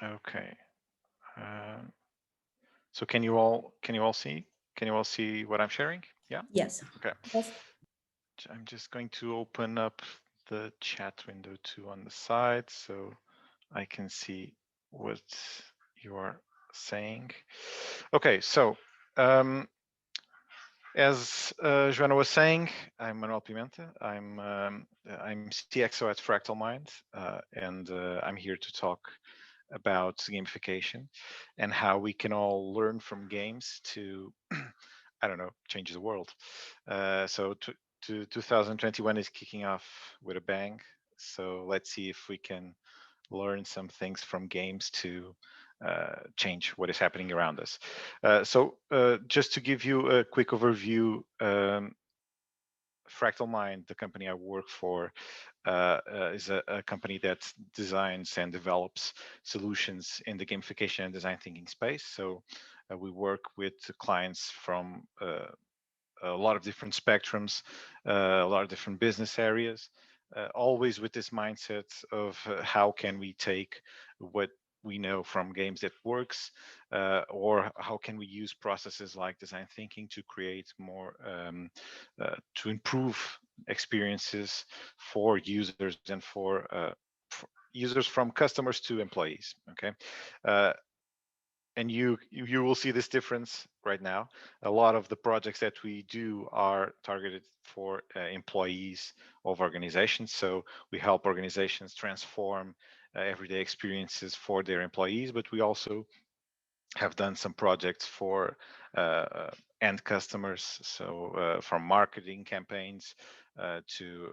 Okay. Um, so can you all see what I'm sharing? Yeah. Yes. Okay. Yes. I'm just going to open up the chat window too on the side so I can see what you are saying. Okay, so um, as Joanna was saying, I'm Manuel Pimenta. I'm CXO at Fractal Mind, and I'm here to talk about gamification and how we can all learn from games to, I don't know, change the world. So 2021 is kicking off with a bang. So let's see if we can learn some things from games to change what is happening around us. Just to give you a quick overview, Fractal Mind, the company I work for, is a company that designs and develops solutions in the gamification and design thinking space. So we work with clients from a lot of different spectrums, a lot of different business areas, always with this mindset of how can we take what we know from games that works, or how can we use processes like design thinking to create more, to improve experiences for users and for users from customers to employees. Okay, uh, and you will see this difference right now. A lot of the projects that we do are targeted for employees of organizations. So we help organizations transform everyday experiences for their employees, but we also have done some projects for end customers, so from marketing campaigns to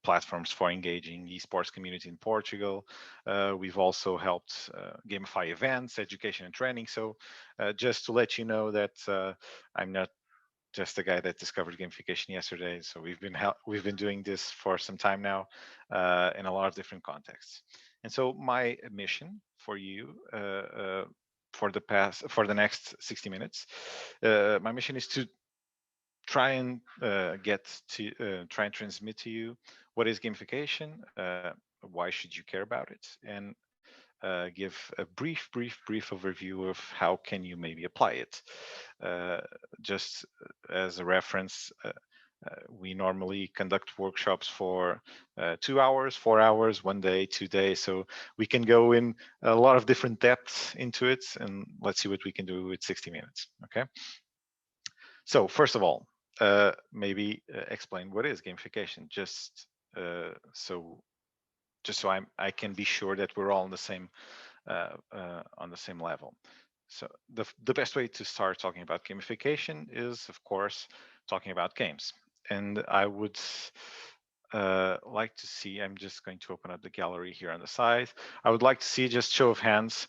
platforms for engaging esports community in Portugal. We've also helped gamify events, education and training. So just to let you know that I'm not just a guy that discovered gamification yesterday. So we've been doing this for some time now in a lot of different contexts. And so my mission for you for the next 60 minutes, my mission is to try and try and transmit to you what is gamification, why should you care about it, and give a brief overview of how can you maybe apply it. Uh, just as a reference, we normally conduct workshops for 2 hours, 4 hours, one day, 2 days. So we can go in a lot of different depths into it, and let's see what we can do with 60 minutes. Okay. So first of all, maybe explain what is gamification, so I can be sure that we're all on the same level. So the best way to start talking about gamification is, of course, talking about games. And I would like to see. I'm just going to open up the gallery here on the side. I would like to see, just show of hands,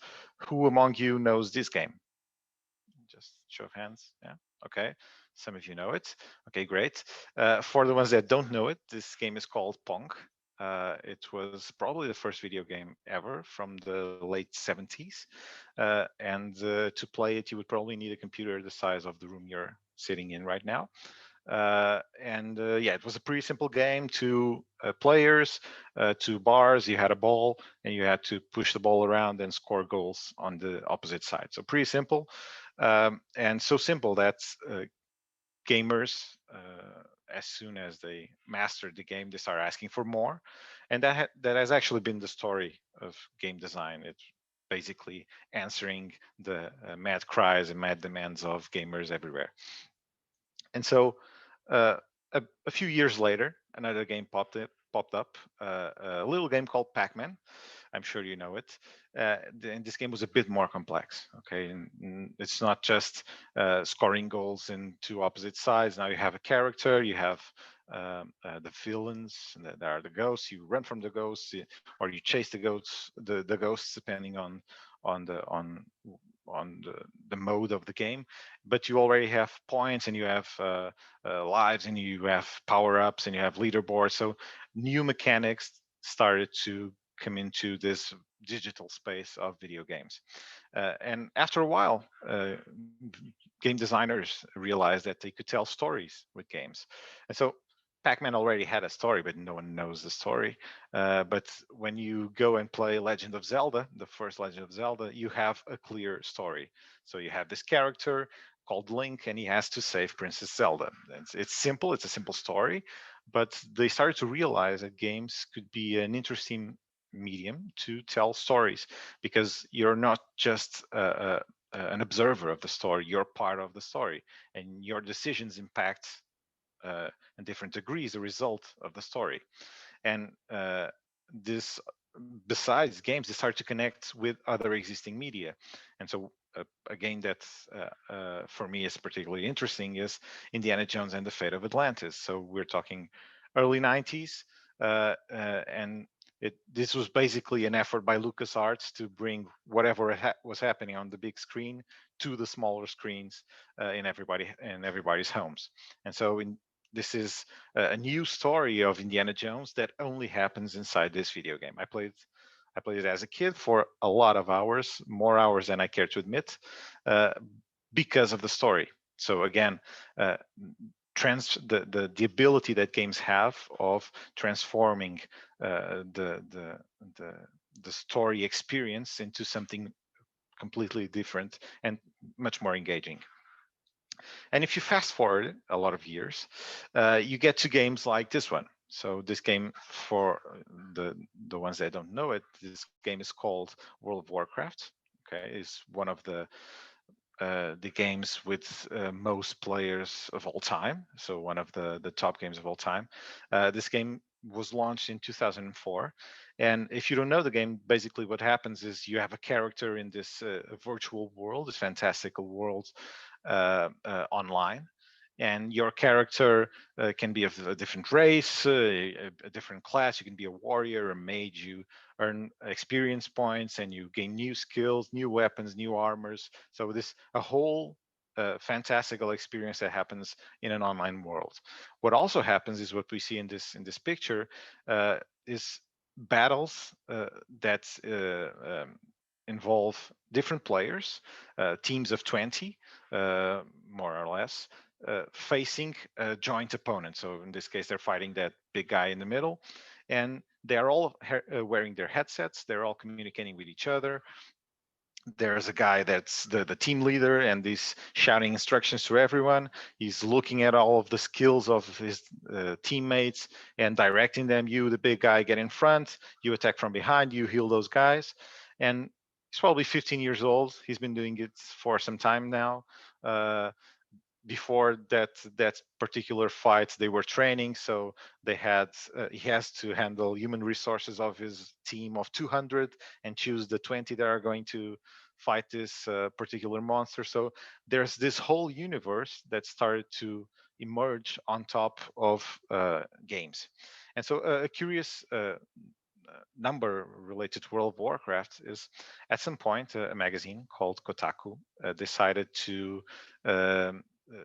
who among you knows this game? Just show of hands. Yeah. Okay. Some of you know it. Okay, great. For the ones that don't know it, this game is called Pong. It was probably the first video game ever from the late 70s. And to play it, you would probably need a computer the size of the room you're sitting in right now. And yeah, it was a pretty simple game. Two players, two bars. You had a ball, and you had to push the ball around and score goals on the opposite side. So pretty simple, and so simple that gamers, as soon as they mastered the game, they start asking for more, and that has actually been the story of game design. It's basically answering the mad cries and mad demands of gamers everywhere. And so uh, a few years later, another game popped up, a little game called Pac-Man. I'm sure you know it. And this game was a bit more complex. Okay, and it's not just scoring goals in two opposite sides. Now you have a character, you have the villains, and there are the ghosts. You run from the ghosts, or you chase the ghosts, depending on the on the mode of the game. But you already have points, and you have lives, and you have power ups, and you have leaderboards. So new mechanics started to come into this digital space of video games. And after a while, game designers realized that they could tell stories with games. And so Pac-Man already had a story, but no one knows the story. But when you go and play Legend of Zelda, the first Legend of Zelda, you have a clear story. So you have this character called Link, and he has to save Princess Zelda. It's simple. It's a simple story, but they started to realize that games could be an interesting medium to tell stories, because you're not just an observer of the story. You're part of the story, and your decisions impact in different degrees the result of the story. And this, besides games, they start to connect with other existing media. And so a game that for me is particularly interesting is Indiana Jones and the Fate of Atlantis. So we're talking early 90s, and this was basically an effort by LucasArts to bring whatever was happening on the big screen to the smaller screens in everybody's homes. And so this is a new story of Indiana Jones that only happens inside this video game. I played it as a kid for a lot of hours, more hours than I care to admit, uh, because of the story. So again, uh, the ability that games have of transforming the the story experience into something completely different and much more engaging. And if you fast forward a lot of years, you get to games like this one. So this game, for the ones that don't know it, this game is called World of Warcraft. Okay, is one of the games with most players of all time. So one of the top games of all time. This game was launched in 2004, and if you don't know the game, basically what happens is you have a character in this virtual world, this fantastical world online, and your character can be of a different race, a different class. You can be a warrior, a mage. You earn experience points, and you gain new skills, new weapons, new armors. So this a whole fantastical experience that happens in an online world. What also happens is what we see in this picture is battles that involve different players, teams of 20, more or less, facing a joint opponent. So in this case, they're fighting that big guy in the middle, and they're all wearing their headsets. They're all communicating with each other. There's a guy that's the team leader, and he's shouting instructions to everyone. He's looking at all of the skills of his teammates and directing them. You, the big guy, get in front. You attack from behind. You heal those guys. And he's probably 15 years old. He's been doing it for some time now. Before that particular fight, they were training, so they had he has to handle human resources of his team of 200 and choose the 20 that are going to fight this particular monster. So there's this whole universe that started to emerge on top of games. And so a curious number related to World of Warcraft is, at some point, a magazine called Kotaku decided to um, uh,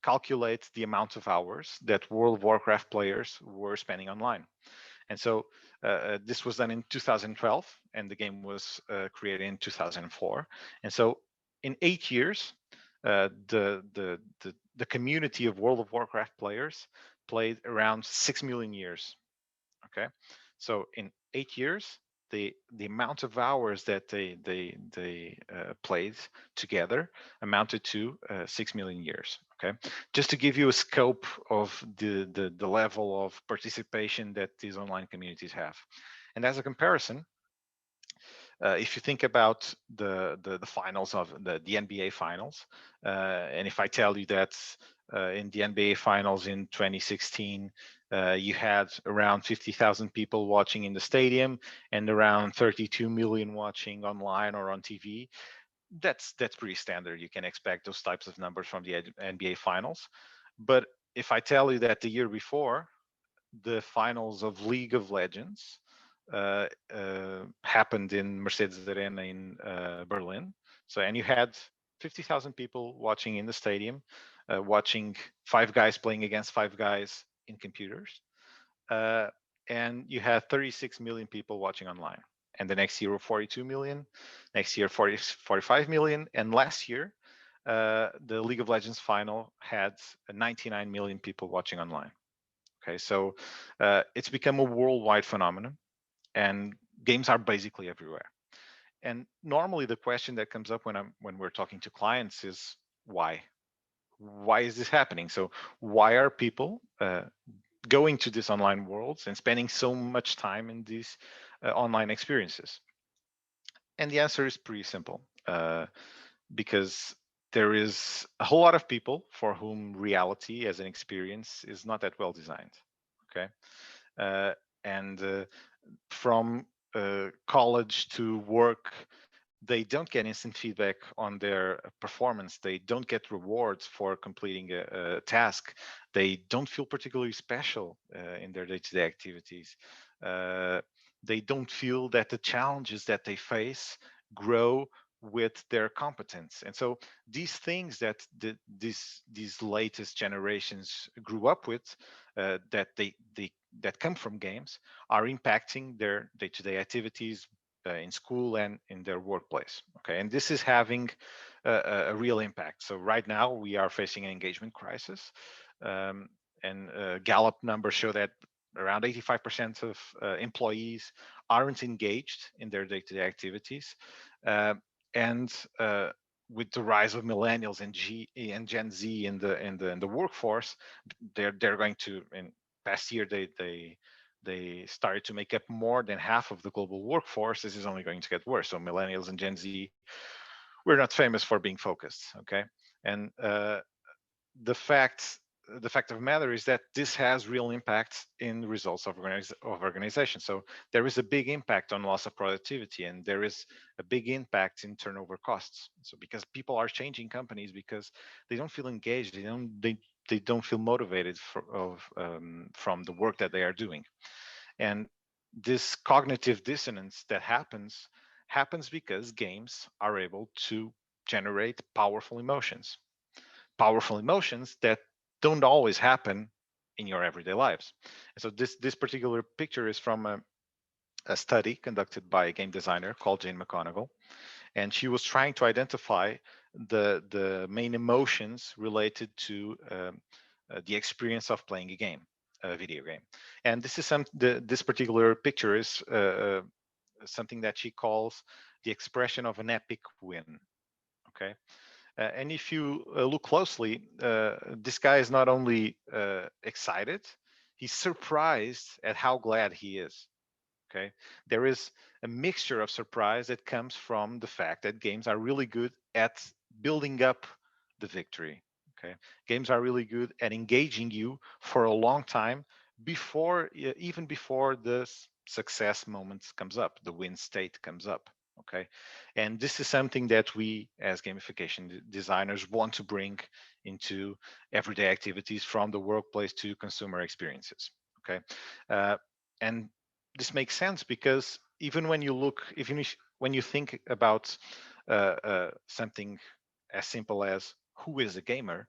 calculate the amount of hours that World of Warcraft players were spending online. And so this was done in 2012, and the game was created in 2004. And so in 8 years, the community of World of Warcraft players played around 6 million years. Okay, so in 8 years, the amount of hours that they played together amounted to 6 million years. Okay, just to give you a scope of the level of participation that these online communities have. And as a comparison, if you think about the finals of the NBA finals, and if I tell you that in the NBA finals in 2016, you had around 50,000 people watching in the stadium and around 32 million watching online or on TV, that's pretty standard. You can expect those types of numbers from the NBA finals. But if I tell you that the year before, the finals of League of Legends happened in Mercedes Arena in Berlin. So, and you had 50,000 people watching in the stadium, watching five guys playing against five guys in computers. Uh, and you had 36 million people watching online. And the next year, 42 million, next year, 45 million. And last year, the League of Legends final had 99 million people watching online. Okay, so it's become a worldwide phenomenon, and games are basically everywhere. And normally, the question that comes up when we're talking to clients is why? Why is this happening? So why are people going to these online worlds and spending so much time in these online experiences? And the answer is pretty simple, because there is a whole lot of people for whom reality as an experience is not that well designed. Okay, uh, and from college to work, they don't get instant feedback on their performance. They don't get rewards for completing a task. They don't feel particularly special in their day-to-day activities. Uh, they don't feel that the challenges that they face grow with their competence. And so these things that these latest generations grew up with, that they that come from games, are impacting their day-to-day activities in school and in their workplace. Okay, and this is having a real impact. So right now we are facing an engagement crisis, um, and Gallup numbers show that around 85% of employees aren't engaged in their day-to-day activities, uh, and with the rise of millennials and Gen Z in the workforce, they're going to, in past year, they started to make up more than half of the global workforce. This is only going to get worse. So millennials and Gen Z, we're not famous for being focused. Okay, and the fact the fact of the matter is that this has real impact in the results of organizations. So there is a big impact on loss of productivity, and there is a big impact in turnover costs. So because people are changing companies because they don't feel engaged, they don't feel motivated from the work that they are doing. And this cognitive dissonance that happens because games are able to generate powerful emotions that don't always happen in your everyday lives. And so this particular picture is from a study conducted by a game designer called Jane McConigal, and she was trying to identify the main emotions related to the experience of playing a video game. And this particular picture is something that she calls the expression of an epic win. Okay, and if you look closely, this guy is not only excited, he's surprised at how glad he is. Okay, there is a mixture of surprise that comes from the fact that games are really good at building up the victory. Okay, games are really good at engaging you for a long time before, even before the success moment comes up, the win state comes up. Okay, and this is something that we as gamification designers want to bring into everyday activities, from the workplace to consumer experiences. Okay, and this makes sense because even when you look, even when you think about something as simple as who is a gamer,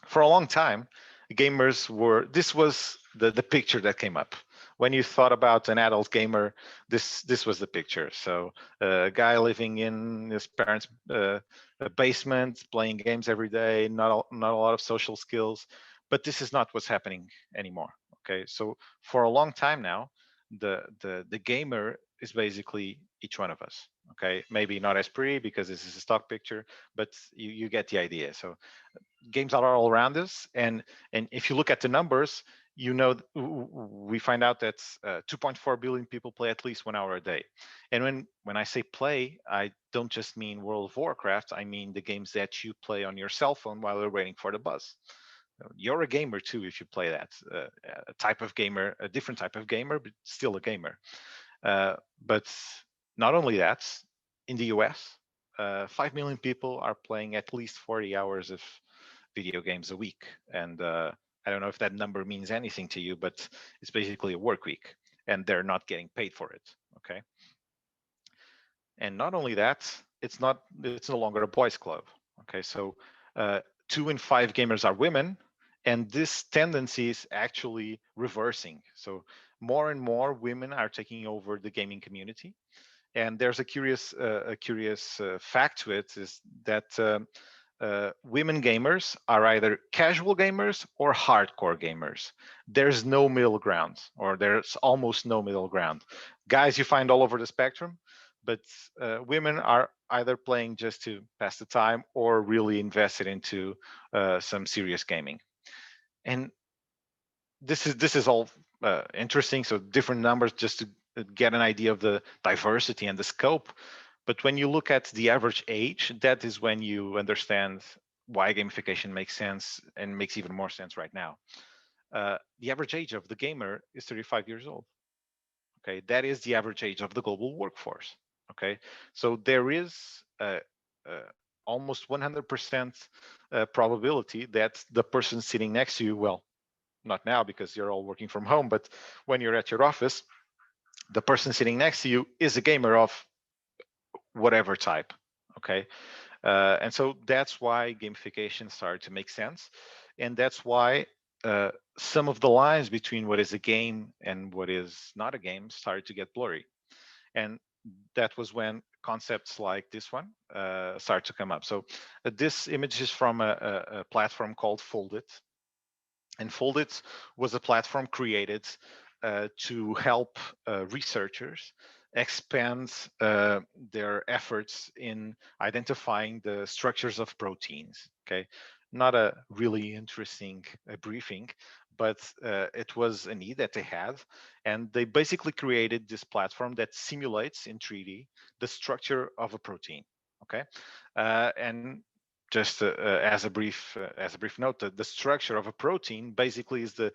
for a long time, gamers were, this was the picture that came up. When you thought about an adult gamer, this was the picture. So a guy living in his parents' basement, playing games every day, not a lot of social skills. But this is not what's happening anymore. Okay, so for a long time now, the gamer is basically each one of us. Okay, maybe not as pretty because this is a stock picture, but you get the idea. So games are all around us, and if you look at the numbers, you know, we find out that 2.4 billion people play at least 1 hour a day. And when I say play, I don't just mean World of Warcraft. I mean the games that you play on your cell phone while you're waiting for the bus. You're a gamer too if you play that, a type of gamer, a different type of gamer, but still a gamer. But not only that, in the US, 5 million people are playing at least 40 hours of video games a week. And I don't know if that number means anything to you, but it's basically a work week, and they're not getting paid for it. Okay. And not only that, it's no longer a boys' club. Okay. So 2 in 5 gamers are women, and this tendency is actually reversing. So more and more women are taking over the gaming community. And there's a curious fact to it, is that women gamers are either casual gamers or hardcore gamers. There's no middle ground, or there's almost no middle ground. Guys, you find all over the spectrum, but women are either playing just to pass the time or really invested into some serious gaming. And this is all interesting. So different numbers just to get an idea of the diversity and the scope. But when you look at the average age, that is when you understand why gamification makes sense and makes even more sense right now. The average age of the gamer is 35 years old. Okay, that is the average age of the global workforce. Okay, so there is uh, almost 100% probability that the person sitting next to you, well, not now because you're all working from home, but when you're at your office, the person sitting next to you is a gamer of whatever type. Okay, and so that's why gamification started to make sense, and that's why some of the lines between what is a game and what is not a game started to get blurry. And that was when concepts like this one started to come up. So this image is from a platform called Foldit, and Foldit was a platform created to help researchers expand their efforts in identifying the structures of proteins. Okay, not a really interesting briefing, but it was a need that they had, and they basically created this platform that simulates in 3D the structure of a protein. Okay, and just as a brief note, the structure of a protein basically is the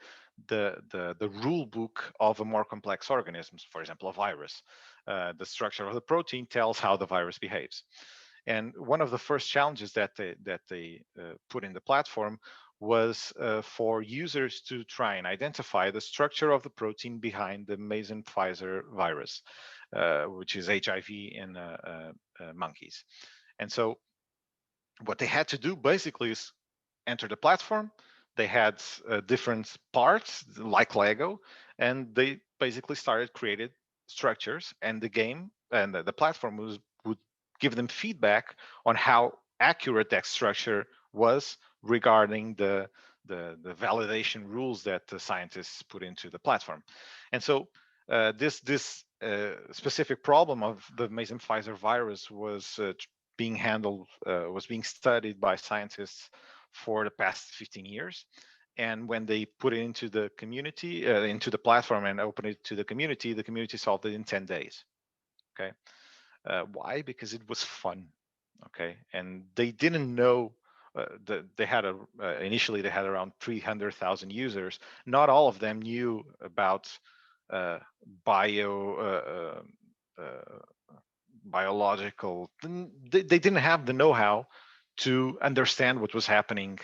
rule book of a more complex organism. For example, a virus. The structure of the protein tells how the virus behaves. And one of the first challenges that they put in the platform was for users to try and identify the structure of the protein behind the Mason-Pfizer virus, which is HIV in monkeys. And so what they had to do basically is enter the platform. They had different parts like Lego, and they basically started creating structures. And the game and the platform would give them feedback on how accurate that structure was regarding the validation rules that the scientists put into the platform. And so this specific problem of the Mason Pfizer virus being handled, was being studied by scientists for the past 15 years. And when they put it into the community, into the platform and opened it to the community solved it in 10 days. Okay. Why? Because it was fun. Okay. And they didn't know. They had initially they had around 300,000 users. Not all of them knew about uh, bio biological. They didn't have the know-how to understand what was happening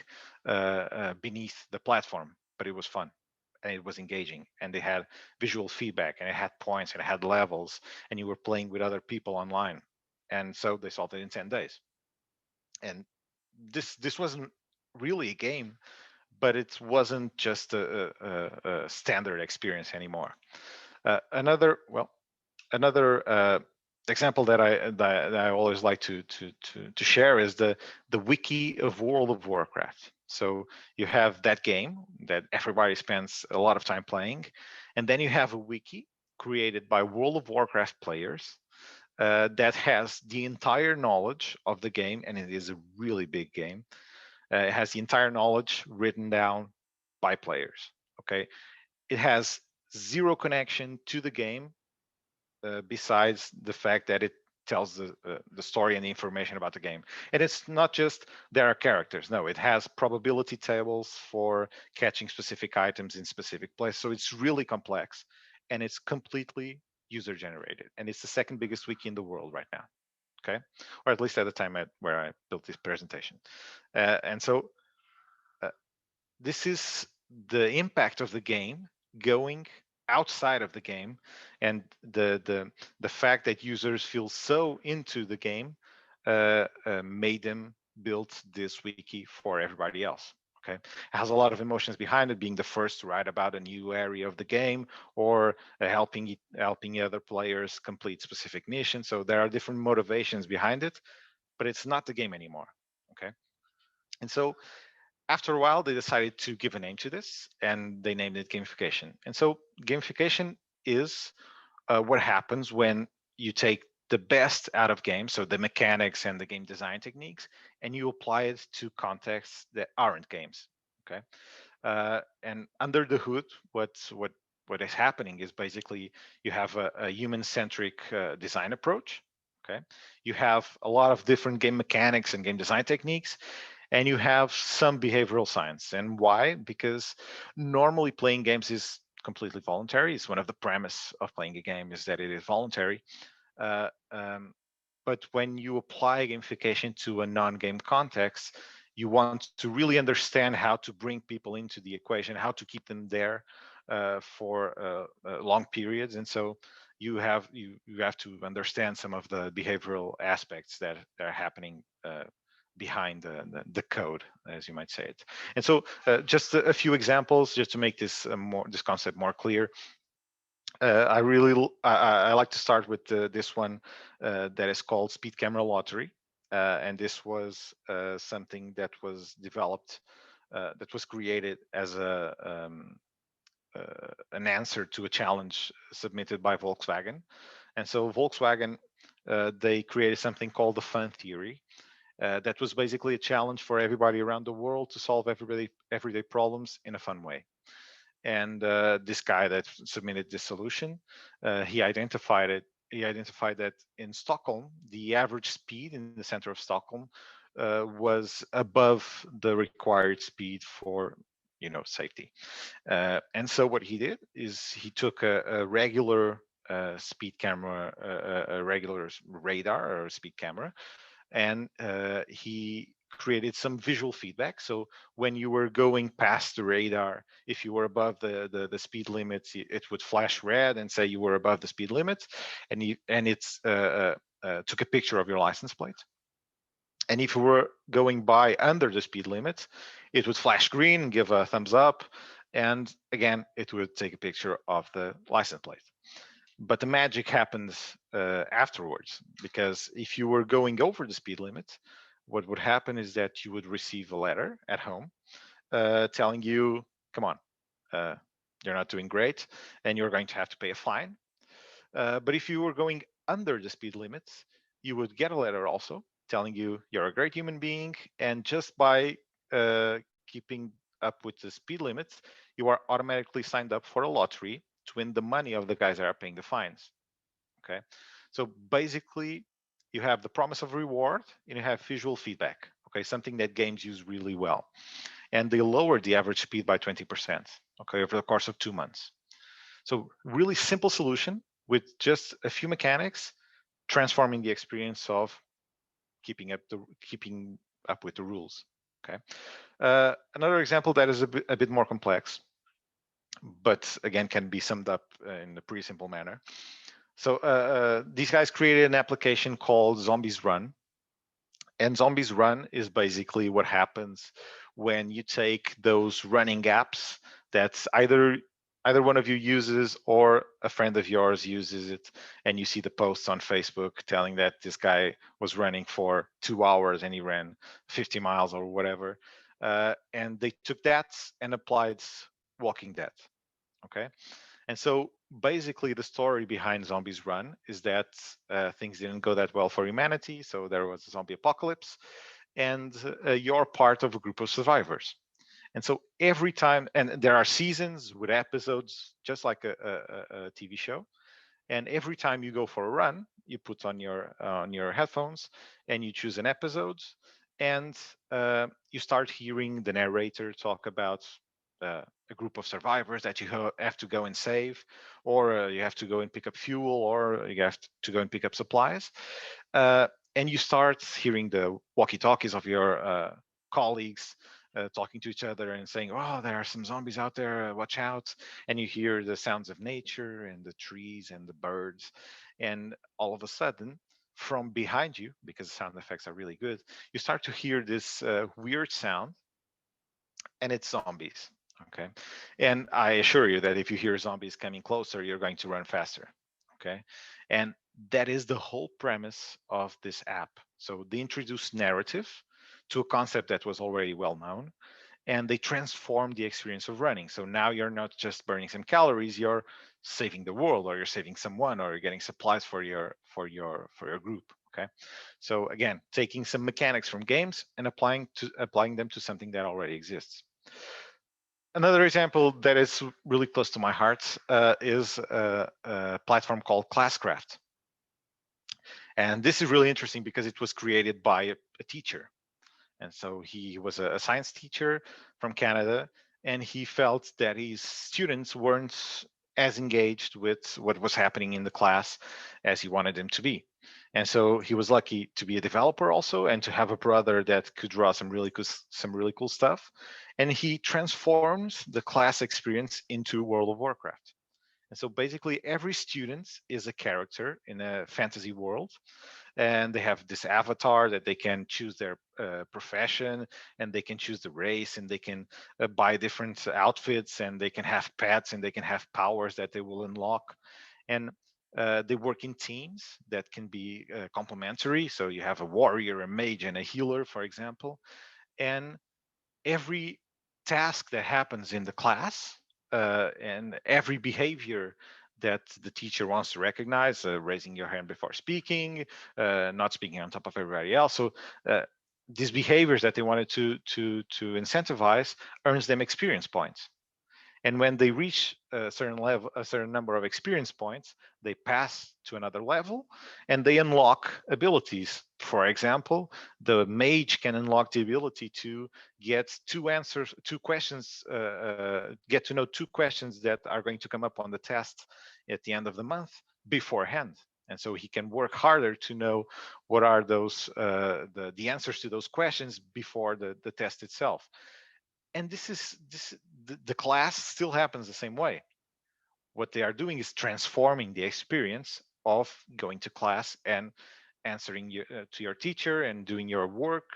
beneath the platform, but it was fun and it was engaging, and they had visual feedback, and it had points, and it had levels, and you were playing with other people online, and so they solved it in 10 days. And this wasn't really a game, but it wasn't just a standard experience anymore. Another example that I always like to share is the wiki of World of Warcraft. So you have that game that everybody spends a lot of time playing, and then you have a wiki created by World of Warcraft players that has the entire knowledge of the game, and it is a really big game. It has the entire knowledge written down by players. Okay, it has zero connection to the game besides the fact that it tells the story and the information about the game. And it's not just there are characters. No, it has probability tables for catching specific items in specific places. So it's really complex, and it's completely user generated. And it's the second biggest wiki in the world right now. Okay, or at least at the time where I built this presentation. And so uh, this is the impact of the game going outside of the game, and the fact that users feel so into the game made them build this wiki for everybody else. Okay, it has a lot of emotions behind it, being the first to write about a new area of the game, or helping other players complete specific missions. So there are different motivations behind it, but it's not the game anymore. Okay, And so after a while, they decided to give a name to this, and they named it gamification. And so gamification is what happens when you take the best out of games, so the mechanics and the game design techniques, and you apply it to contexts that aren't games. Okay, and under the hood, what is happening is basically you have a human-centric design approach. Okay, you have a lot of different game mechanics and game design techniques, and you have some behavioral science. And why? Because normally playing games is completely voluntary. It's one of the premise of playing a game is that it is voluntary. Uh, um, but when you apply gamification to a non-game context, you want to really understand how to bring people into the equation, how to keep them there for long periods. And so you have to understand some of the behavioral aspects that are happening behind the code, as you might say it. And so just a few examples, just to make this this concept more clear. I like to start with this one that is called Speed Camera Lottery, and this was something that was developed, that was created as an answer to a challenge submitted by Volkswagen. And so Volkswagen, they created something called the fun theory. That was basically a challenge for everybody around the world to solve everyday problems in a fun way. And this guy that submitted this solution, he identified it. He identified that in Stockholm, the average speed in the center of Stockholm was above the required speed for safety. And so what he did is he took a regular speed camera, a regular radar or speed camera, and he created some visual feedback. So when you were going past the radar, if you were above the speed limits, it would flash red and say you were above the speed limits, and it's took a picture of your license plate. And if you were going by under the speed limit, it would flash green and give a thumbs up, and again it would take a picture of the license plate. But the magic happens afterwards, because if you were going over the speed limit, what would happen is that you would receive a letter at home telling you, come on, uh, you're not doing great and you're going to have to pay a fine. But if you were going under the speed limits, you would get a letter also telling you you're a great human being, and just by keeping up with the speed limits, you are automatically signed up for a lottery to win the money of the guys that are paying the fines. Okay, so basically you have the promise of reward and you have visual feedback. Okay, something that games use really well, and they lowered the average speed by 20%. Okay, over the course of 2 months. So really simple solution with just a few mechanics, transforming the experience of keeping up with the rules. Okay, another example that is a bit more complex, but again can be summed up in a pretty simple manner. So these guys created an application called Zombies Run, and Zombies Run is basically what happens when you take those running apps that either one of you uses or a friend of yours uses it, and you see the posts on Facebook telling that this guy was running for 2 hours and he ran 50 miles or whatever, and they took that and applied Walking Dead. Okay, and so basically, the story behind Zombies Run is that things didn't go that well for humanity. So there was a zombie apocalypse, and you're part of a group of survivors. And so every time, and there are seasons with episodes, just like a TV show. And every time you go for a run, you put on your headphones and you choose an episode, and you start hearing the narrator talk about a group of survivors that you have to go and save, or you have to go and pick up fuel, or you have to go and pick up supplies. Uh, and you start hearing the walkie-talkies of your colleagues talking to each other and saying, "Oh, there are some zombies out there. Watch out!" And you hear the sounds of nature and the trees and the birds, and all of a sudden, from behind you, because the sound effects are really good, you start to hear this weird sound, and it's zombies. Okay, and I assure you that if you hear zombies coming closer, you're going to run faster. Okay, and that is the whole premise of this app. So they introduce narrative to a concept that was already well known, and they transform the experience of running. So now you're not just burning some calories, you're saving the world, or you're saving someone, or you're getting supplies for your group. Okay, so again, taking some mechanics from games and applying them to something that already exists. Another example that is really close to my heart is a platform called Classcraft. And this is really interesting because it was created by a teacher. And so he was a science teacher from Canada, and he felt that his students weren't as engaged with what was happening in the class as he wanted them to be. And so he was lucky to be a developer also, and to have a brother that could draw some really cool stuff. And he transformed the class experience into World of Warcraft. And so basically every student is a character in a fantasy world, and they have this avatar that they can choose their profession, and they can choose the race, and they can buy different outfits, and they can have pets, and they can have powers that they will unlock. And they work in teams that can be complementary. So you have a warrior, a mage, and a healer, for example. And every task that happens in the class, and every behavior that the teacher wants to recognize, raising your hand before speaking, not speaking on top of everybody else. So these behaviors that they wanted to incentivize earns them experience points. And when they reach a certain level, a certain number of experience points, they pass to another level, and they unlock abilities. For example, the mage can unlock the ability to get two questions, get to know two questions that are going to come up on the test at the end of the month beforehand. And so he can work harder to know what are those the answers to those questions before the test itself. And the class still happens the same way. What they are doing is transforming the experience of going to class and answering to your teacher and doing your work.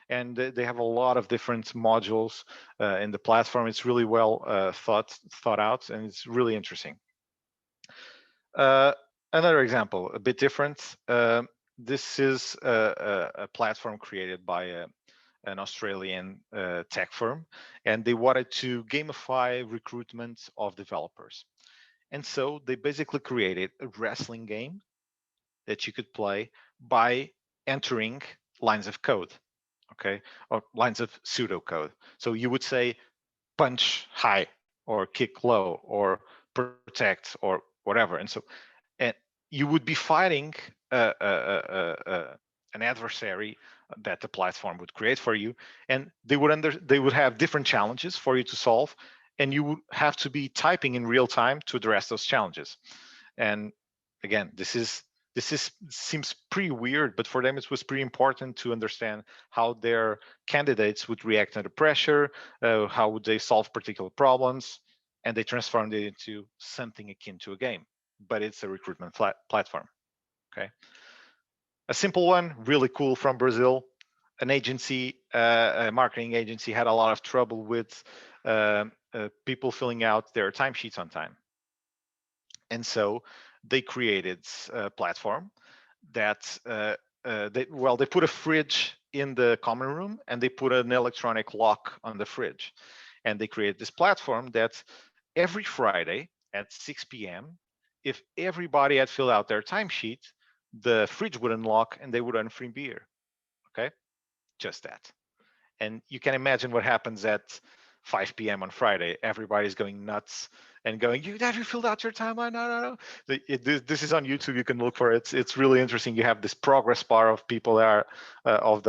And they have a lot of different modules in the platform. It's really well thought out, and it's really interesting. uh, Another example, a bit different. This is a platform created by an Australian tech firm, and they wanted to gamify recruitment of developers. And so they basically created a wrestling game that you could play by entering lines of code, okay, or lines of pseudocode. So you would say punch high, or kick low, or protect, or whatever. And so, and you would be fighting an adversary that the platform would create for you, and they would have different challenges for you to solve, and you would have to be typing in real time to address those challenges. And again, this seems pretty weird, but for them it was pretty important to understand how their candidates would react under pressure, how would they solve particular problems, and they transformed it into something akin to a game, but it's a recruitment platform. Okay, a simple one, really cool, from Brazil. An agency, a marketing agency, had a lot of trouble with people filling out their timesheets on time. And so they created a platform that they put a fridge in the common room, and they put an electronic lock on the fridge. And they created this platform that every Friday at 6 p.m., if everybody had filled out their timesheet, the fridge would unlock and they would earn free beer. Okay, just that. And you can imagine what happens at 5 p.m. on Friday. Everybody's going nuts and going, "You have you filled out your timeline?" No, no, no. This is on YouTube. You can look for it. It's really interesting. You have this progress bar of people that are of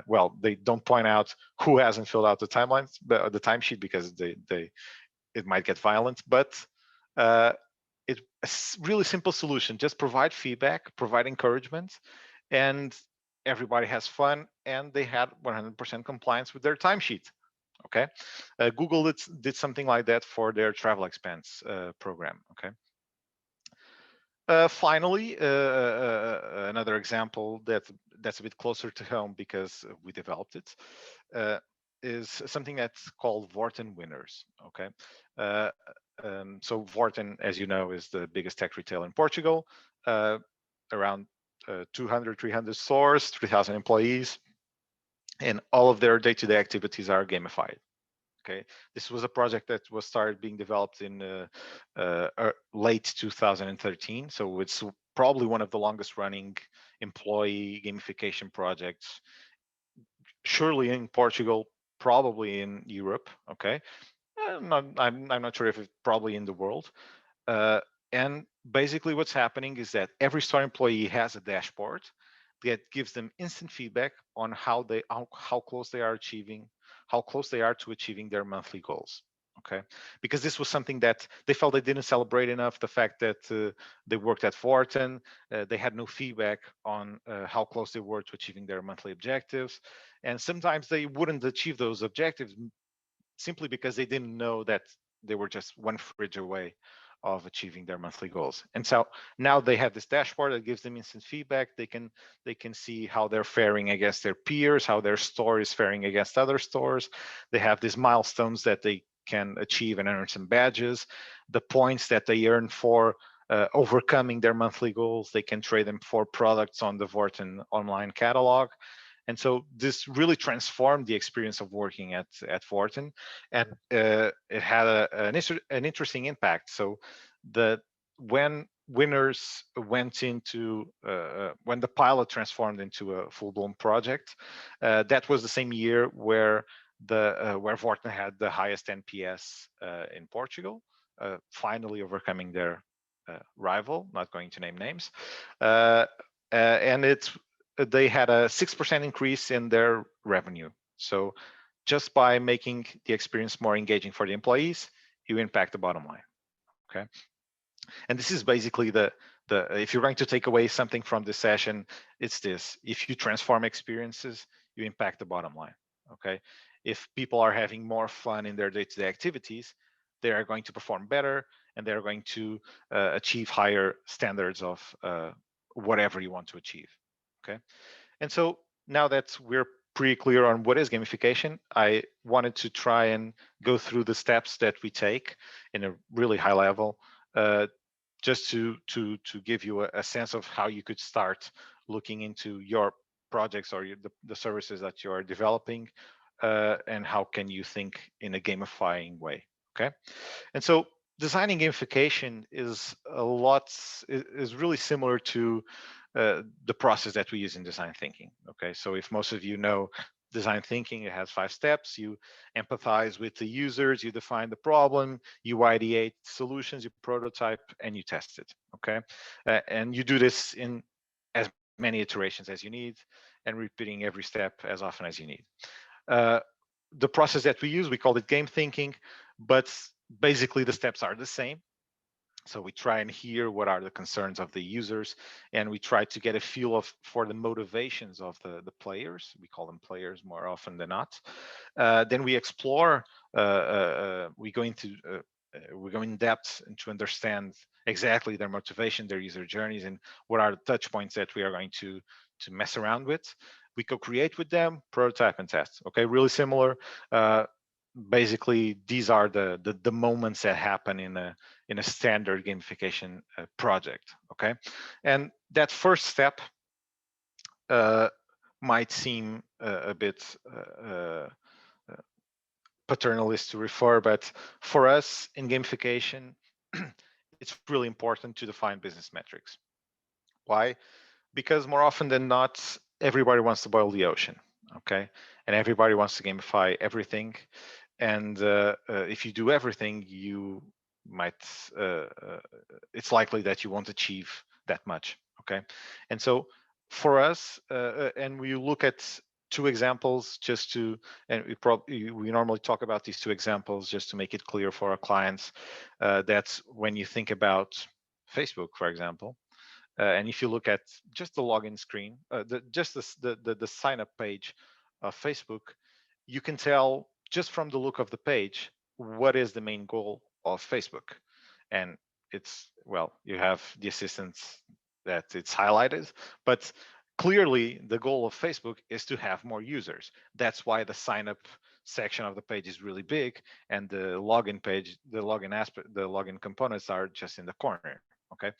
well, they don't point out who hasn't filled out the timelines, the timesheet, because it might get violent. But it's a really simple solution. Just provide feedback, provide encouragement, and everybody has fun, and they had 100% compliance with their timesheet. Okay, Google did something like that for their travel expense program. Okay. Finally, another example that's a bit closer to home because we developed it, is something that's called Vorten Winners. Okay, so Vorten, as you know, is the biggest tech retailer in Portugal, around 200, 300 stores, 3,000 employees. and all of their day-to-day activities are gamified. Okay, this was a project that was started being developed in late 2013, so it's probably one of the longest running employee gamification projects, surely in Portugal, probably in Europe. Okay, I'm not sure if it's probably in the world. Uh, and basically what's happening is that every store employee has a dashboard that gives them instant feedback on how close they are achieving, how close they are to achieving their monthly goals. Okay, because this was something that they felt they didn't celebrate enough. The fact that they worked at Fortin, they had no feedback on how close they were to achieving their monthly objectives, and sometimes they wouldn't achieve those objectives simply because they didn't know that they were just one fridge away of achieving their monthly goals. And so now they have this dashboard that gives them instant feedback. They can see how they're faring against their peers, how their store is faring against other stores. They have these milestones that they can achieve and earn some badges. The points that they earn for overcoming their monthly goals, they can trade them for products on the Vorten online catalog. And so this really transformed the experience of working at Fortin, and it had an interesting impact. So the when winners went into when the pilot transformed into a full-blown project, that was the same year where Fortin had the highest NPS in Portugal, finally overcoming their rival. Not going to name names, and it's they had a 6% increase in their revenue. So just by making the experience more engaging for the employees, you impact the bottom line. Okay. And this is basically the if you're going to take away something from this session, it's this: if you transform experiences, you impact the bottom line. Okay. If people are having more fun in their day-to-day activities, they are going to perform better, and they're going to achieve higher standards of whatever you want to achieve. Okay. And so now that we're pretty clear on what is gamification, I wanted to try and go through the steps that we take in a really high level, just to give you a sense of how you could start looking into your projects or the services that you are developing, and how can you think in a gamifying way. Okay, and so designing gamification is really similar to the process that we use in design thinking. Okay, so if most of you know design thinking, it has 5 steps. You empathize with the users, you define the problem, you ideate solutions, you prototype, and you test it. Okay, and you do this in as many iterations as you need, and repeating every step as often as you need. Uh, the process that we use, we call it game thinking, but basically the steps are the same. So we try and hear what are the concerns of the users, and we try to get a feel for the motivations of the players. We call them players more often than not. Then we explore, we go in depth to understand exactly their motivation, their user journeys, and what are the touch points that we are going to mess around with. We co-create with them, prototype and test. Okay, really similar. Basically, these are the moments that happen in a standard gamification project. Okay, and that first step uh, might seem a bit paternalist to refer, but for us in gamification, it's really important to define business metrics. Why? Because more often than not, everybody wants to boil the ocean. Okay, and everybody wants to gamify everything. And if you do everything, you might it's likely that you won't achieve that much. Okay, and so for us, and we look at 2 examples just to, and we normally talk about these 2 examples just to make it clear for our clients. That's when you think about Facebook, for example, and if you look at just the login screen, just the sign up page of Facebook, you can tell just from the look of the page what is the main goal of Facebook. And it's, well, you have the assistants that it's highlighted, but clearly the goal of Facebook is to have more users. That's why the sign up section of the page is really big, and the login page, the login aspect, the login components are just in the corner. Okay,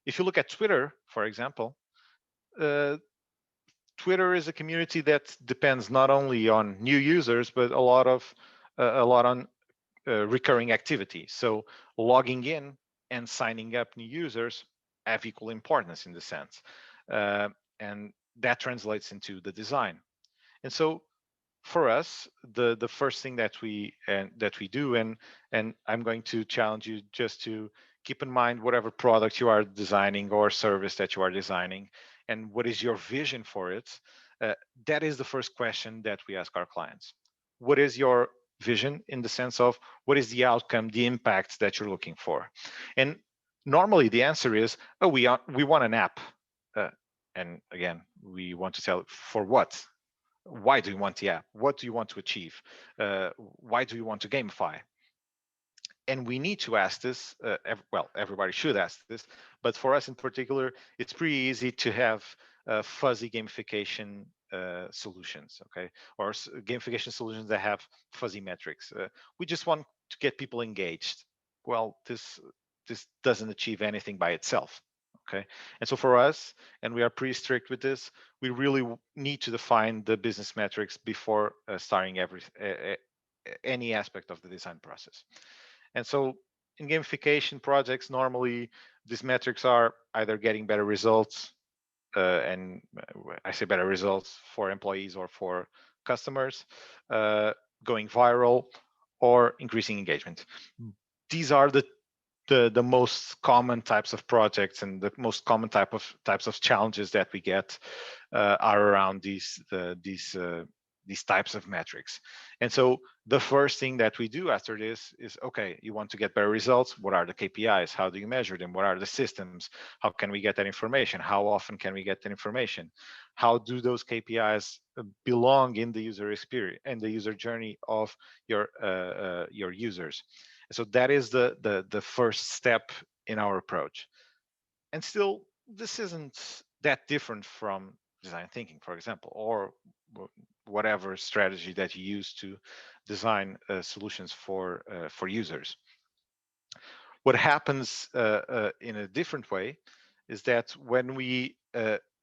if you look at Twitter, for example, uh, Twitter is a community that depends not only on new users, but a lot on recurring activity. So logging in and signing up new users have equal importance in the sense, uh, and that translates into the design. And so for us, the first thing that we do, and I'm going to challenge you just to keep in mind whatever product you are designing or service that you are designing, and what is your vision for it. Uh, that is the first question that we ask our clients. What is your vision in the sense of what is the outcome, the impact that you're looking for? And normally the answer is, oh, we want an app. Uh, and again, we want to tell for what. Why do you want the app? What do you want to achieve? Why do you want to gamify? And we need to ask this. Well, everybody should ask this, but for us in particular, it's pretty easy to have fuzzy gamification solutions, okay, or gamification solutions that have fuzzy metrics. We just want to get people engaged. Well, this doesn't achieve anything by itself. Okay, and so for us, and we are pretty strict with this, we really need to define the business metrics before starting any aspect of the design process. And so in gamification projects, normally these metrics are either getting better results, and I say better results for employees or for customers, uh, going viral, or increasing engagement. These are the most common types of projects and the most common types of challenges that we get are around these types of metrics. And so the first thing that we do after this is, okay, you want to get better results. What are the KPIs? How do you measure them? What are the systems? How can we get that information? How often can we get that information? How do those KPIs belong in the user experience and the user journey of your users? So that is the first step in our approach. And still, this isn't that different from design thinking, for example, or whatever strategy that you use to design solutions for users. What happens in a different way is that when we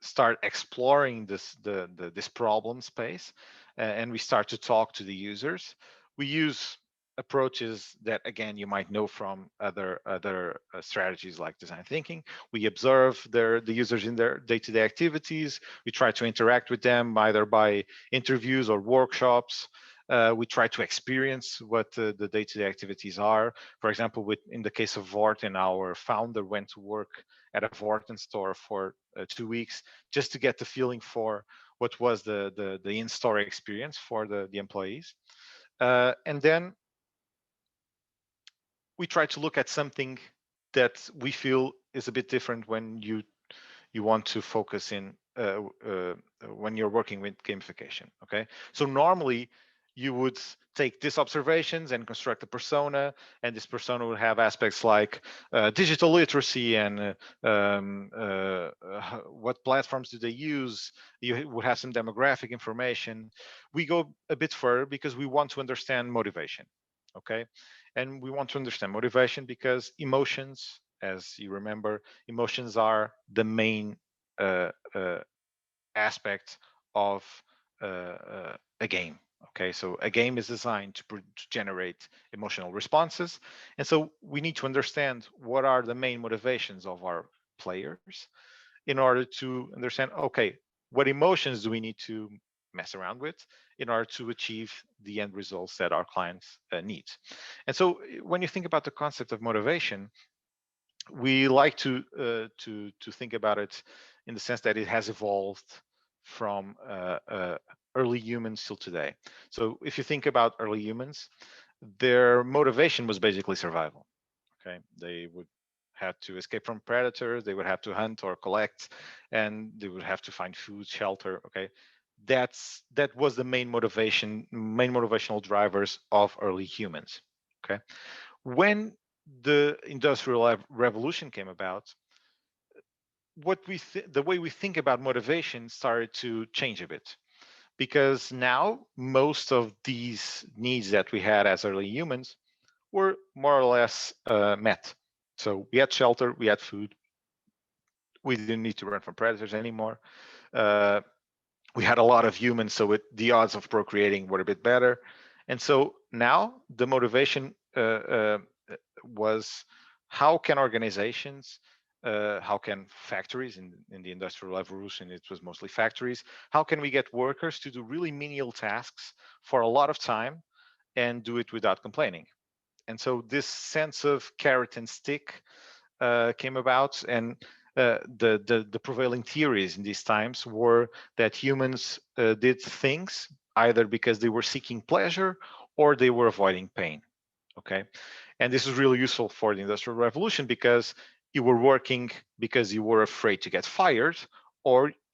start exploring this problem space and we start to talk to the users, we use approaches that again you might know from other strategies like design thinking. We observe the users in their day-to-day activities. We try to interact with them either by interviews or workshops. We try to experience what the day-to-day activities are. For example, in the case of Vorten, our founder went to work at a Vorten store for 2 weeks just to get the feeling for what was the in-store experience for the employees. And then we try to look at something that we feel is a bit different when you want to focus in when you're working with gamification. Okay, so normally you would take these observations and construct a persona, and this persona would have aspects like digital literacy and what platforms do they use. You would have some demographic information. We go a bit further because we want to understand motivation. Okay, and we want to understand motivation because emotions, as you remember, emotions are the main uh, uh, aspect of a game. Okay, so a game is designed to generate emotional responses, and so we need to understand what are the main motivations of our players in order to understand, okay, what emotions do we need to mess around with in order to achieve the end results that our clients need. And so when you think about the concept of motivation, we like to think about it in the sense that it has evolved from early humans till today. So if you think about early humans, their motivation was basically survival. Okay, they would have to escape from predators, they would have to hunt or collect, and they would have to find food, shelter. Okay, that was the main motivational drivers of early humans. Okay, when the industrial revolution came about, the way we think about motivation started to change a bit, because now most of these needs that we had as early humans were more or less met. So we had shelter, we had food, we didn't need to run from predators anymore. Uh, we had a lot of humans, so the odds of procreating were a bit better. And so now the motivation was, how can organizations, how can factories, in the Industrial Revolution, it was mostly factories, how can we get workers to do really menial tasks for a lot of time and do it without complaining? And so this sense of carrot and stick came about, and the prevailing theories in these times were that humans did things either because they were seeking pleasure or they were avoiding pain. Okay, and this is really useful for the Industrial Revolution because you were working because you were afraid to get fired,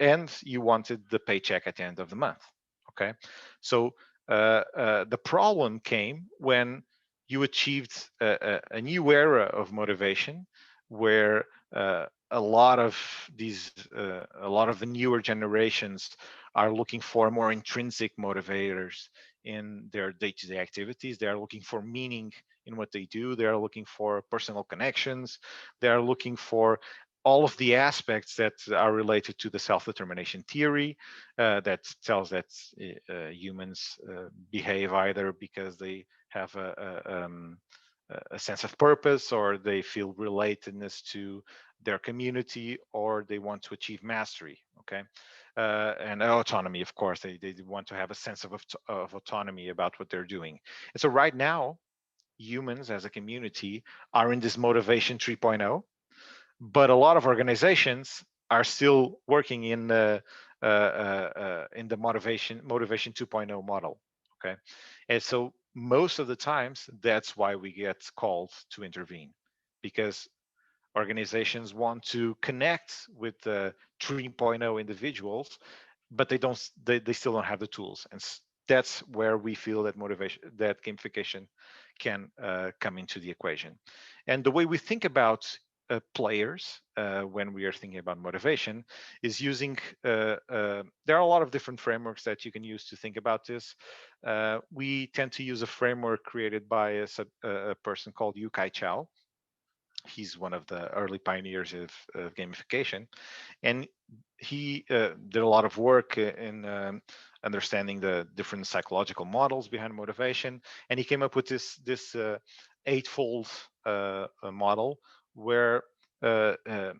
and you wanted the paycheck at the end of the month. Okay, so the problem came when you achieved a new era of motivation, where a lot of the newer generations are looking for more intrinsic motivators in their day-to-day activities. They are looking for meaning in what they do. They are looking for personal connections. They are looking for all of the aspects that are related to the self-determination theory, that tells that humans behave either because they have a sense of purpose, or they feel relatedness to their community, or they want to achieve mastery. Okay, and autonomy, of course. They want to have a sense of autonomy about what they're doing. And so right now, humans as a community are in this motivation 3.0, but a lot of organizations are still working in the motivation 2.0 model. Okay, and so most of the times that's why we get called to intervene, because organizations want to connect with the 3.0 individuals, but they still don't have the tools. And that's where we feel that gamification can come into the equation. And the way we think about players when we are thinking about motivation is using there are a lot of different frameworks that you can use to think about this. We tend to use a framework created by a person called Yukai Chao. He's one of the early pioneers of gamification, and he did a lot of work in understanding the different psychological models behind motivation, and he came up with this eightfold model, where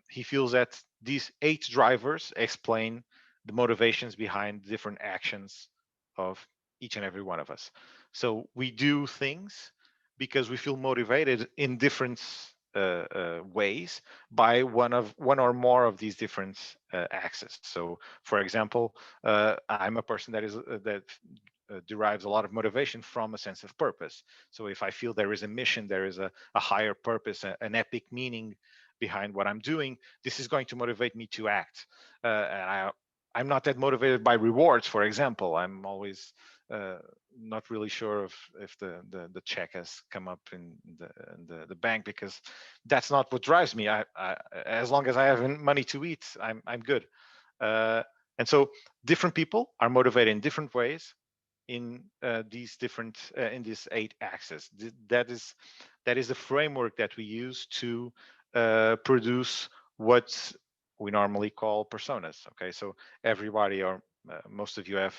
he feels that these 8 drivers explain the motivations behind different actions of each and every one of us. So we do things because we feel motivated in different ways by one or more of these different axes. So, for example, I'm a person that derives a lot of motivation from a sense of purpose. So, if I feel there is a mission, there is a higher purpose, an epic meaning behind what I'm doing, this is going to motivate me to act. I'm not that motivated by rewards, for example. I'm always not really sure if the check has come up in the bank, because that's not what drives me. As long as I have money to eat, I'm good. Uh, and so different people are motivated in different ways in in these 8 axes. That is the framework that we use to produce what we normally call personas. Okay, so everybody, or most of you have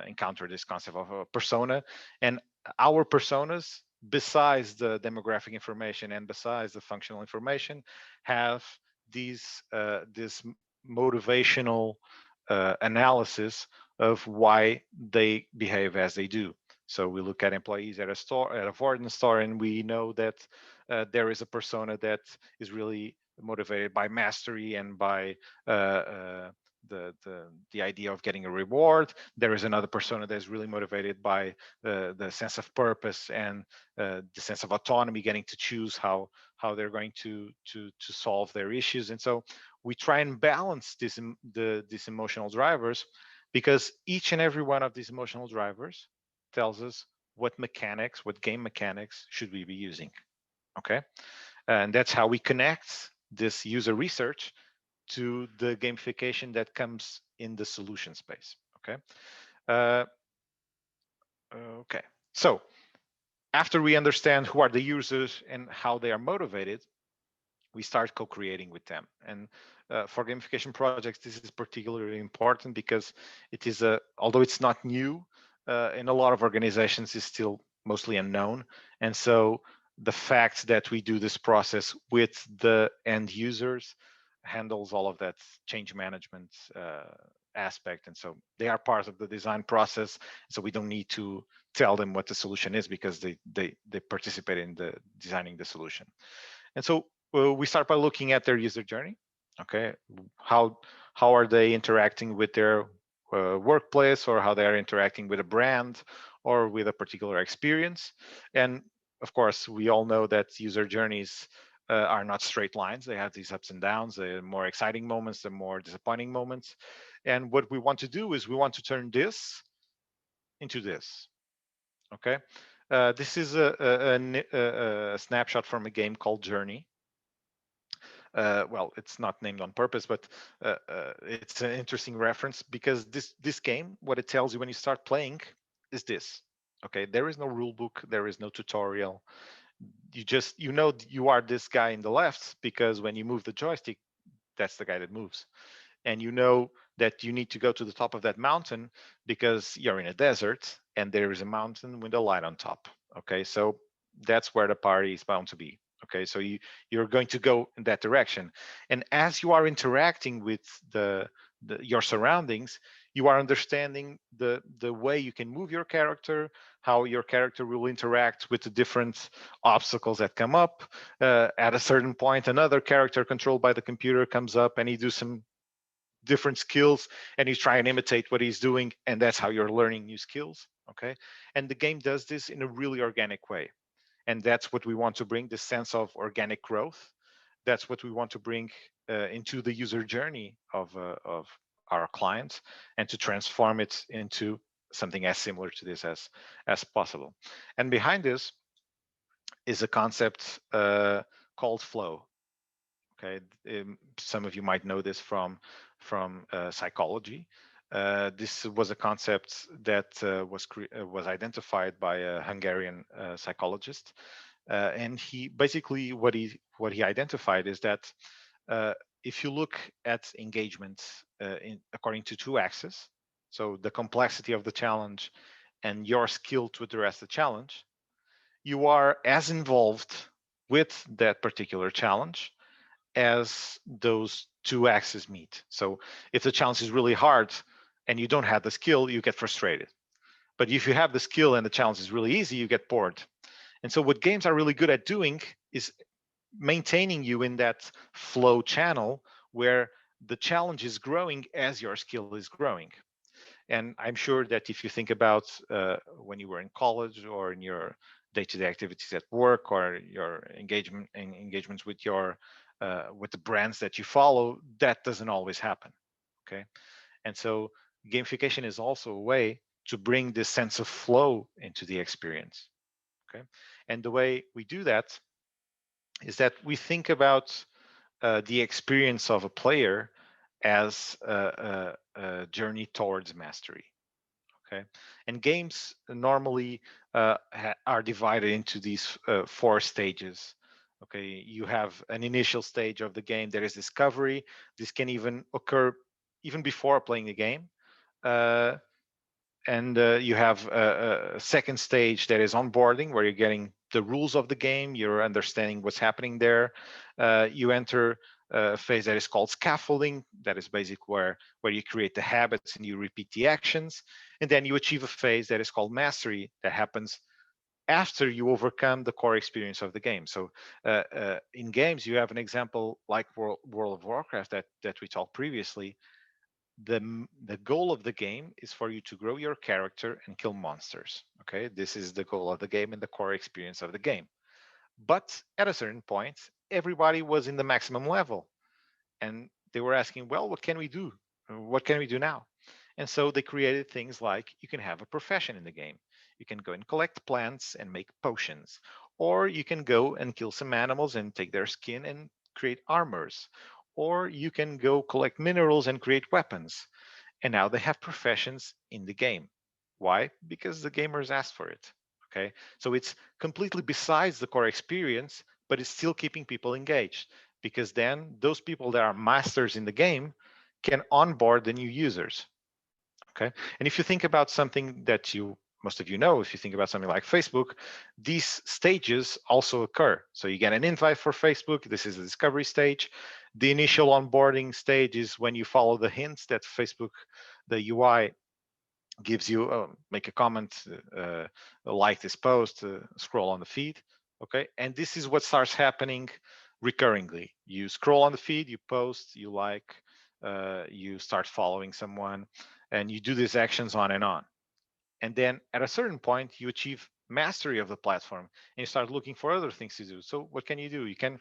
encountered this concept of a persona, and our personas, besides the demographic information and besides the functional information, have this motivational analysis of why they behave as they do. So we look at employees at a store, at a Ford store, and we know that there is a persona that is really motivated by mastery and by the idea of getting a reward. There is another persona that is really motivated by the sense of purpose and the sense of autonomy, getting to choose how they're going to solve their issues. And so we try and balance these emotional drivers, because each and every one of these emotional drivers tells us what game mechanics should we be using. Okay, and that's how we connect this user research to the gamification that comes in the solution space. Okay. Uh, okay. So after we understand who are the users and how they are motivated, we start co-creating with them. And For gamification projects, this is particularly important because it is although it's not new, in a lot of organizations is still mostly unknown. And so the fact that we do this process with the end users handles all of that change management aspect. And so they are part of the design process. So we don't need to tell them what the solution is because they participate in the designing the solution. And so we start by looking at their user journey. Okay, how are they interacting with their workplace, or how they are interacting with a brand or with a particular experience. And of course, we all know that user journeys are not straight lines. They have these ups and downs, the more exciting moments, the more disappointing moments. And what we want to do is we want to turn this into this. Okay, this is a snapshot from a game called Journey. Well, it's not named on purpose, but it's an interesting reference because this game, what it tells you when you start playing is this. Okay, there is no rule book, there is no tutorial. You know you are this guy in the left because when you move the joystick, that's the guy that moves. And you know that you need to go to the top of that mountain because you're in a desert and there is a mountain with a light on top. Okay, so that's where the party is bound to be. Okay, so you're going to go in that direction, and as you are interacting with your surroundings, you are understanding the way you can move your character, how your character will interact with the different obstacles that come up. At a certain point, another character controlled by the computer comes up and he do some different skills and you try and imitate what he's doing, and that's how you're learning new skills. Okay, and the game does this in a really organic way, and that's what we want to bring, this sense of organic growth. That's what we want to bring into the user journey of our clients, and to transform it into something as similar to this as possible. And behind this is a concept called flow. Okay, some of you might know this from psychology. This was a concept that was identified by a Hungarian psychologist, and he basically what he identified is that uh, if you look at engagement according to two axes, so the complexity of the challenge and your skill to address the challenge, you are as involved with that particular challenge as those two axes meet. So if the challenge is really hard and you don't have the skill, you get frustrated. But if you have the skill and the challenge is really easy, you get bored. And so what games are really good at doing is maintaining you in that flow channel where the challenge is growing as your skill is growing. And I'm sure that if you think about when you were in college or in your day-to-day activities at work, or your engagements with the brands that you follow, that doesn't always happen. Okay, and so gamification is also a way to bring this sense of flow into the experience. Okay, and the way we do that is that we think about the experience of a player as a journey towards mastery. Okay, and games normally are divided into these four stages. Okay, you have an initial stage of the game. There is discovery. This can even occur even before playing the game. Uh, and you have a second stage that is onboarding, where you're getting the rules of the game, you're understanding what's happening there. You enter a phase that is called scaffolding, that is basically where you create the habits and you repeat the actions. And then you achieve a phase that is called mastery, that happens after you overcome the core experience of the game. So in games, you have an example like World of Warcraft that we talked previously. The goal of the game is for you to grow your character and kill monsters. Okay, this is the goal of the game and the core experience of the game. But at a certain point, everybody was in the maximum level, and they were asking, well, what can we do? What can we do now? And so they created things like you can have a profession in the game. You can go and collect plants and make potions, or you can go and kill some animals and take their skin and create armors, or you can go collect minerals and create weapons. And now they have professions in the game. Why? Because the gamers asked for it. Okay, so it's completely besides the core experience, but it's still keeping people engaged because then those people that are masters in the game can onboard the new users. Okay, and if you think about something that most of you know, if you think about something like Facebook, these stages also occur. So you get an invite for Facebook. This is the discovery stage. The initial onboarding stage is when you follow the hints that Facebook, the UI gives you. Make a comment, like this post, scroll on the feed. Okay, and this is what starts happening recurringly. You scroll on the feed, you post, you like, you start following someone, and you do these actions on and on. And then at a certain point, you achieve mastery of the platform and you start looking for other things to do. So what can you do? You can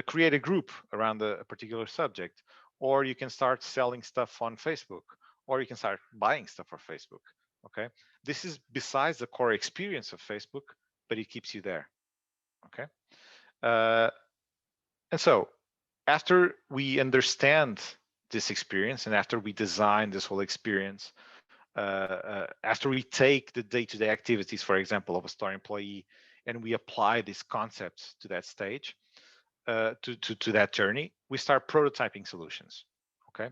create a group around a particular subject, or you can start selling stuff on Facebook, or you can start buying stuff for Facebook. Okay, this is besides the core experience of Facebook, but it keeps you there. Okay, uh, and so after we understand this experience and after we design this whole experience, after we take the day-to-day activities, for example, of a store employee, and we apply these concepts to that stage, to that journey, we start prototyping solutions. Okay,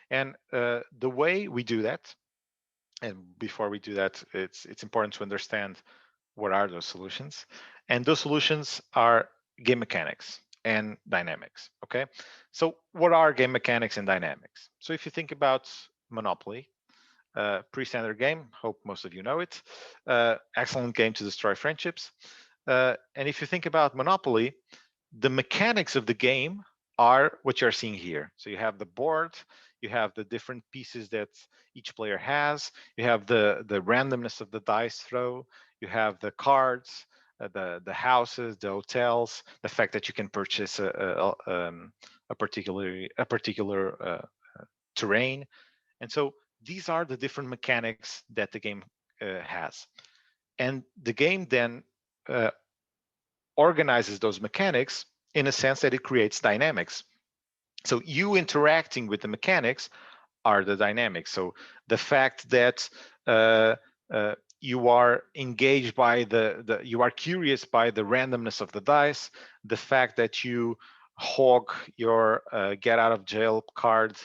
and the way we do that, and before we do that, it's important to understand what are those solutions, and those solutions are game mechanics and dynamics. Okay, so what are game mechanics and dynamics? So if you think about Monopoly, pretty standard game. Hope most of you know it. Excellent game to destroy friendships. And if you think about Monopoly, the mechanics of the game are what you're seeing here. So you have the board, you have the different pieces that each player has, you have the randomness of the dice throw, you have the cards, the houses, the hotels, the fact that you can purchase a particular terrain, and so these are the different mechanics that the game has. And the game then uh, organizes those mechanics in a sense that it creates dynamics. So you interacting with the mechanics are the dynamics. So the fact that you are engaged by you are curious by the randomness of the dice, the fact that you hog your get out of jail card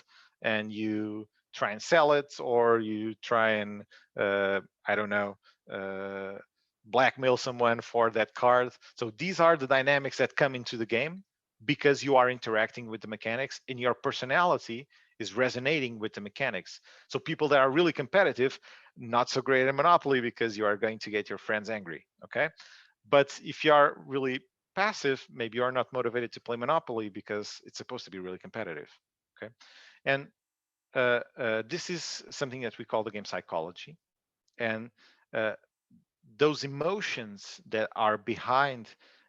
and you try and sell it, or you try and I don't know, uh, blackmail someone for that card. So these are the dynamics that come into the game because you are interacting with the mechanics, and your personality is resonating with the mechanics. So people that are really competitive, not so great at Monopoly because you are going to get your friends angry. Okay, but if you are really passive, maybe you are not motivated to play Monopoly because it's supposed to be really competitive. Okay, and this is something that we call the game psychology, and uh, those emotions that are behind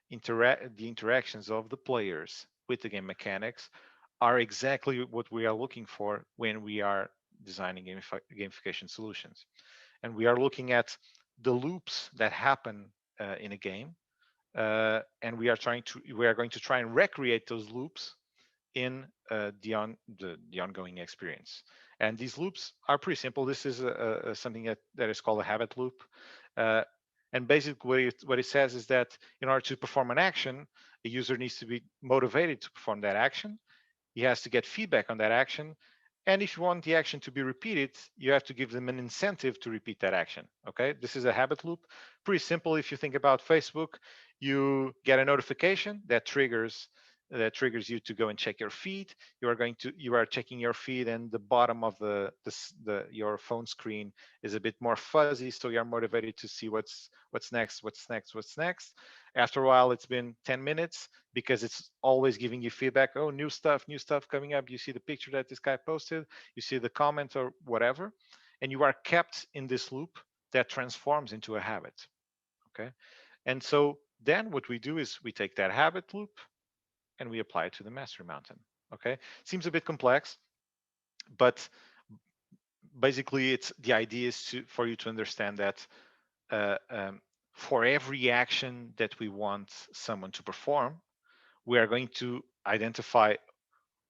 the interactions of the players with the game mechanics are exactly what we are looking for when we are designing gamification solutions. And we are looking at the loops that happen in a game, and we are going to try and recreate those loops in the ongoing experience. And these loops are pretty simple. This is something that is called a habit loop. Uh, and basically what it says is that in order to perform an action, a user needs to be motivated to perform that action. He has to get feedback on that action. And if you want the action to be repeated, you have to give them an incentive to repeat that action. Okay, this is a habit loop. Pretty simple. If you think about Facebook, you get a notification that triggers you to go and check your feed. You are checking your feed, and the bottom of your phone screen is a bit more fuzzy, so you're motivated to see what's next. After a while, it's been 10 minutes because it's always giving you feedback. Oh, new stuff coming up. You see the picture that this guy posted, you see the comment or whatever, and you are kept in this loop that transforms into a habit. Okay, and so then what we do is we take that habit loop and we apply it to the mastery mountain. Okay, seems a bit complex, but basically it's the idea is for you to understand that uh, um, for every action that we want someone to perform, we are going to identify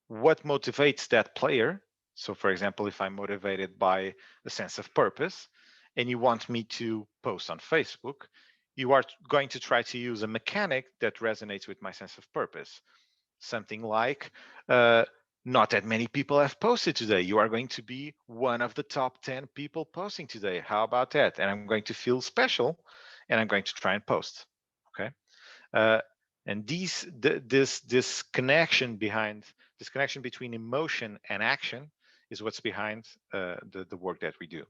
what motivates that player. So for example, if I'm motivated by a sense of purpose and you want me to post on Facebook, you are going to try to use a mechanic that resonates with my sense of purpose. something like, uh, not that many people have posted today. You are going to be one of the top 10 people posting today. How about that? And I'm going to feel special, and I'm going to try and post. Okay. Uh, and this connection this connection between emotion and action is what's behind the work that we do.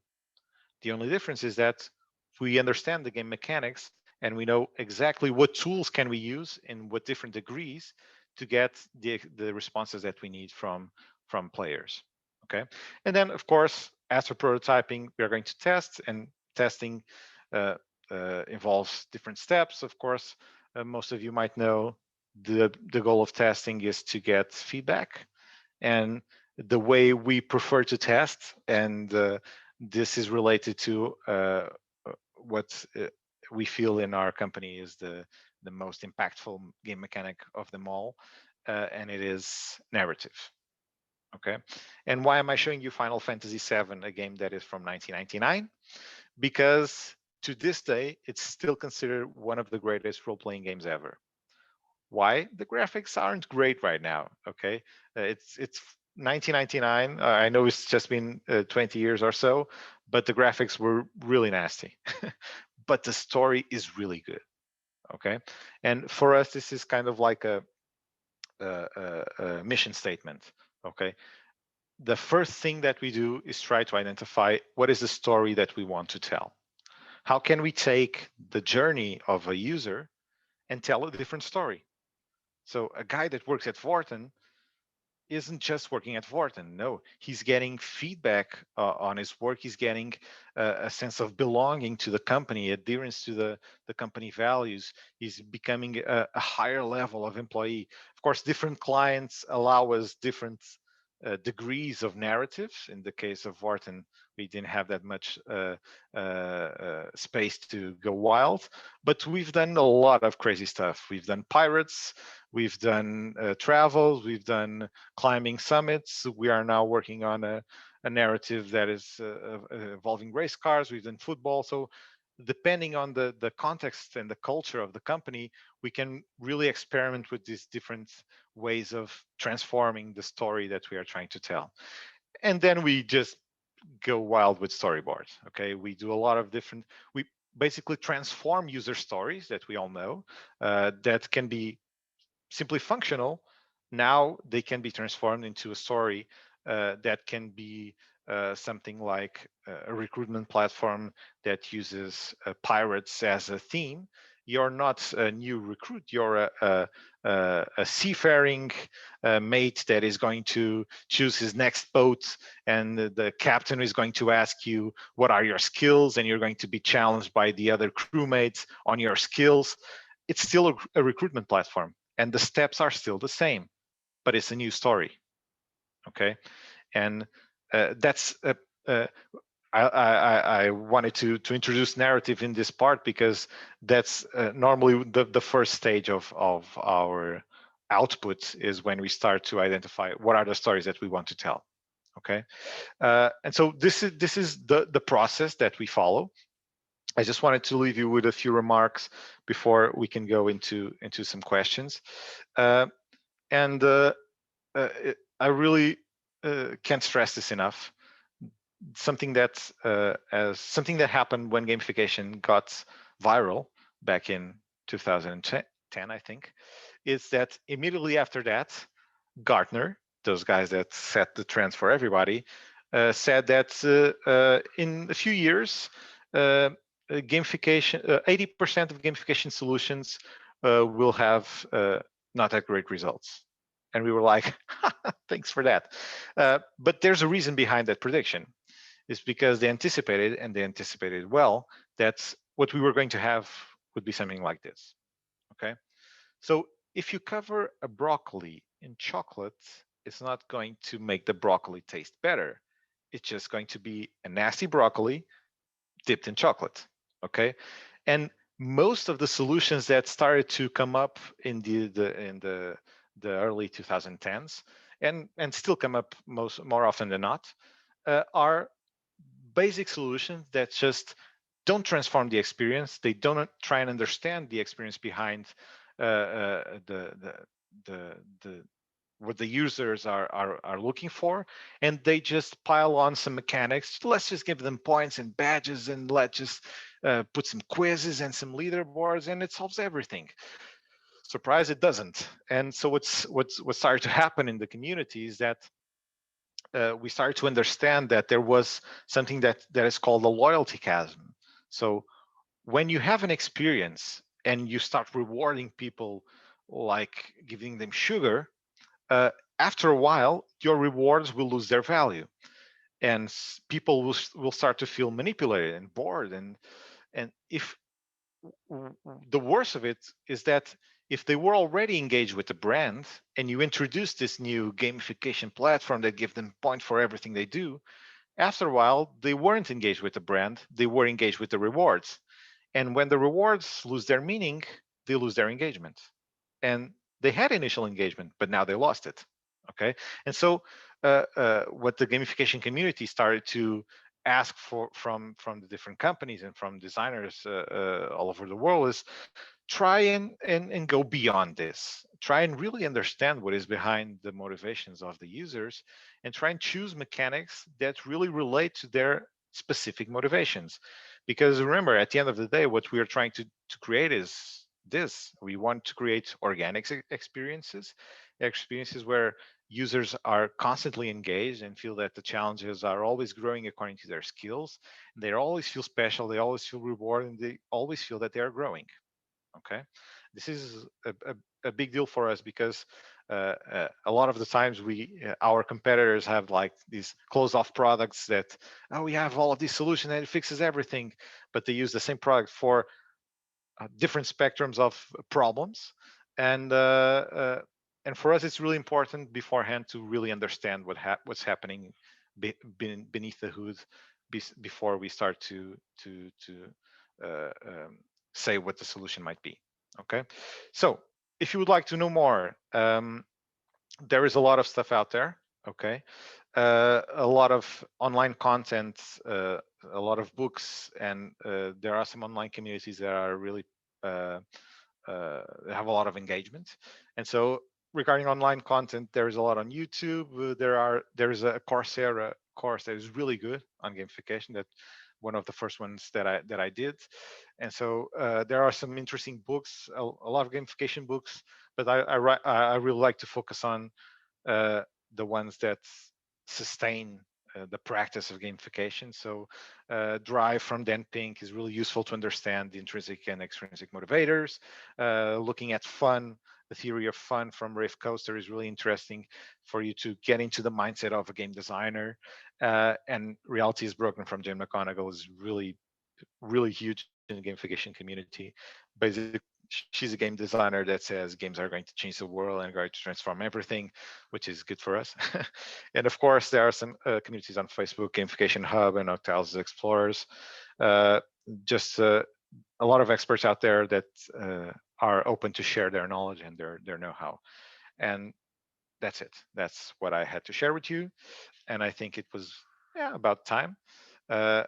The only difference is that we understand the game mechanics and we know exactly what tools can we use in what different degrees to get the responses that we need from players. Okay, and then of course after prototyping we are going to test, and testing uh, involves different steps. Of course, most of you might know the goal of testing is to get feedback, and the way we prefer to test, and this is related to what we feel in our company is the most impactful game mechanic of them all, and it is narrative. Okay, and why am I showing you Final Fantasy VII, a game that is from 1999? Because to this day it's still considered one of the greatest role-playing games ever. Why? The graphics aren't great right now. Okay, it's 1999. I know it's just been 20 years or so, but the graphics were really nasty. But the story is really good. Okay, and for us, this is kind of like a mission statement. Okay, the first thing that we do is try to identify what is the story that we want to tell. How can we take the journey of a user and tell a different story? So a guy that works at Vorten isn't just working at Vorten. No, he's getting feedback on his work. He's getting a sense of belonging to the company, adherence to the company values. He's becoming a higher level of employee. Of course, different clients allow us different degrees of narratives. In the case of Vorten, we didn't have that much space to go wild, but we've done a lot of crazy stuff. We've done pirates, we've done travels, we've done climbing summits. We are now working on a narrative that is involving race cars. We've done football. So depending on the context and the culture of the company, we can really experiment with these different ways of transforming the story that we are trying to tell. And then we just go wild with storyboards. Okay, we do a lot of different, we basically transform user stories that we all know, that can be simply functional. Now they can be transformed into a story that can be something like a recruitment platform that uses pirates as a theme. You're not a new recruit, you're a seafaring mate that is going to choose his next boat, and the captain is going to ask you what are your skills, and you're going to be challenged by the other crewmates on your skills. It's still a recruitment platform, and the steps are still the same, but it's a new story. Okay, and that's I wanted to introduce narrative in this part because that's normally the first stage of our output, is when we start to identify what are the stories that we want to tell. Okay, and so this is the process that we follow. I just wanted to leave you with a few remarks before we can go into some questions. Uh, and I really can't stress this enough. Something that as something that happened when gamification got viral back in 2010, I think, is that immediately after that, Gartner, those guys that set the trends for everybody, said that in a few years, gamification, 80% of gamification solutions will have not that great results. And we were like, thanks for that. But there's a reason behind that prediction. It's because they anticipated, and they anticipated well, that what we were going to have would be something like this. Okay. So if you cover a broccoli in chocolate, it's not going to make the broccoli taste better. It's just going to be a nasty broccoli dipped in chocolate. Okay. And most of the solutions that started to come up in the early 2010s, and still come up more often than not, are basic solutions that just don't transform the experience. They don't try and understand the experience behind the what the users are looking for, and they just pile on some mechanics. Let's just give them points and badges, and let's just put some quizzes and some leaderboards, and it solves everything. Surprise, it doesn't. And so what started to happen in the community is that we started to understand that there was something that is called a loyalty chasm. So when you have an experience and you start rewarding people, like giving them sugar, uh, after a while your rewards will lose their value, and people will start to feel manipulated and bored. And if the worst of it is that if they were already engaged with the brand and you introduce this new gamification platform that gives them points for everything they do, after a while they weren't engaged with the brand, they were engaged with the rewards. And when the rewards lose their meaning, they lose their engagement. And they had initial engagement, but now they lost it. Okay. And so what the gamification community started to ask for from the different companies and from designers all over the world is try and go beyond this. Try and really understand what is behind the motivations of the users, and try and choose mechanics that really relate to their specific motivations. Because remember, at the end of the day, what we are trying to create is this. We want to create organic experiences where users are constantly engaged and feel that the challenges are always growing according to their skills. They always feel special, they always feel rewarded, and they always feel that they are growing. Okay, this is a big deal for us because a lot of the times our competitors have like these closed off products that, oh, we have all of these solutions and it fixes everything, but they use the same product for different spectrums of problems. And uh, uh, and for us it's really important beforehand to really understand what's happening beneath the hood, before we start to say what the solution might be. Okay, so if you would like to know more, there is a lot of stuff out there. Okay, a lot of online content, a lot of books, and there are some online communities that are really uh, have a lot of engagement. And so regarding online content, there's a lot on YouTube. There's a Coursera course that is really good on gamification, that one of the first ones that I did. And so there are some interesting books, a lot of gamification books, but I really like to focus on uh, the ones that sustain the practice of gamification. So, Drive from Dan Pink is really useful to understand the intrinsic and extrinsic motivators. Looking at fun, the theory of fun from Rafe Koster is really interesting for you to get into the mindset of a game designer. And Reality is Broken from Jim McGonigal is really huge in the gamification community. Basically, she's a game designer that says games are going to change the world and going to transform everything, which is good for us. And of course, there are some communities on Facebook, Gamification Hub and Octalis Explorers. Uh, just a lot of experts out there that are open to share their knowledge and their know-how. And that's it. That's what I had to share with you. And I think it was, yeah, about time. Uh,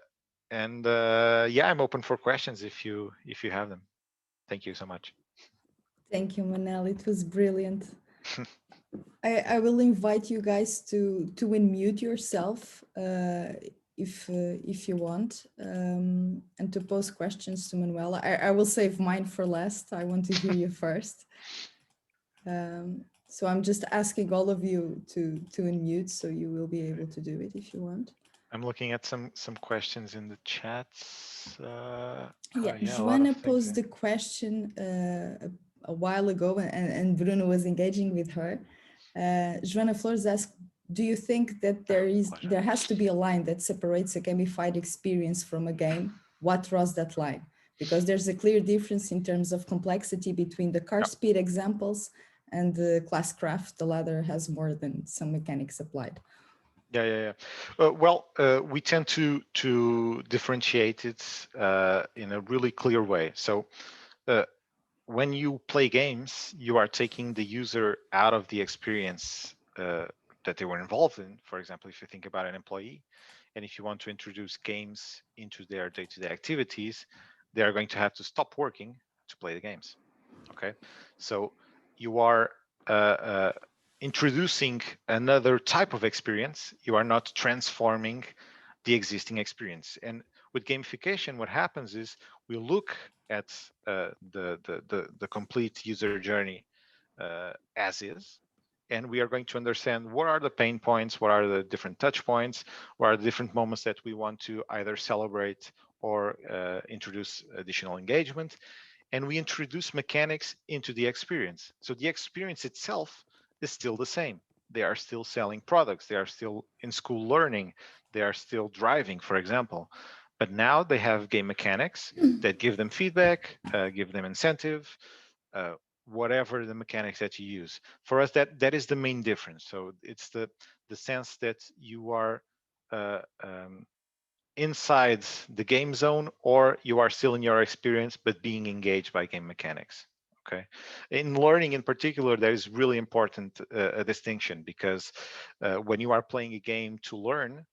and yeah, I'm open for questions if you have them. Thank you so much. Thank you, Manel. It was brilliant. I will invite you guys to unmute yourself if you want, and to pose questions to Manuel. I will save mine for last. I want to hear you first. So I'm just asking all of you to unmute, so you will be able to do it if you want. I'm looking at some questions in the chats. Yeah, Yeah, a lot of Joanna things posed there. the question a while ago, and Bruno was engaging with her. Joanna Flores asked, "Do you think that Pleasure. there has to be a line that separates a gamified experience from a game? What draws that line? Because there's a clear difference in terms of complexity between the car Yeah, speed examples and the classcraft. The latter has more than some mechanics applied." well, we tend to differentiate it in a really clear way. So uh, when you play games, you are taking the user out of the experience that they were involved in. For example, if you think about an employee, and if you want to introduce games into their day-to-day activities, they are going to have to stop working to play the games. Okay, so you are uh, introducing another type of experience. You are not transforming the existing experience. And with gamification, what happens is we look at the complete user journey as is, and we are going to understand what are the pain points, what are the different touch points, what are the different moments that we want to either celebrate or introduce additional engagement, and we introduce mechanics into the experience. So the experience itself is still the same. They are still selling products. They are still in school learning. They are still driving, for example. But now they have game mechanics that give them feedback, give them incentive, uh, whatever the mechanics that you use. For us, that is the main difference. So it's the sense that you are inside the game zone, or you are still in your experience but being engaged by game mechanics. Okay, in learning in particular, that is really important, a distinction, because when you are playing a game to learn,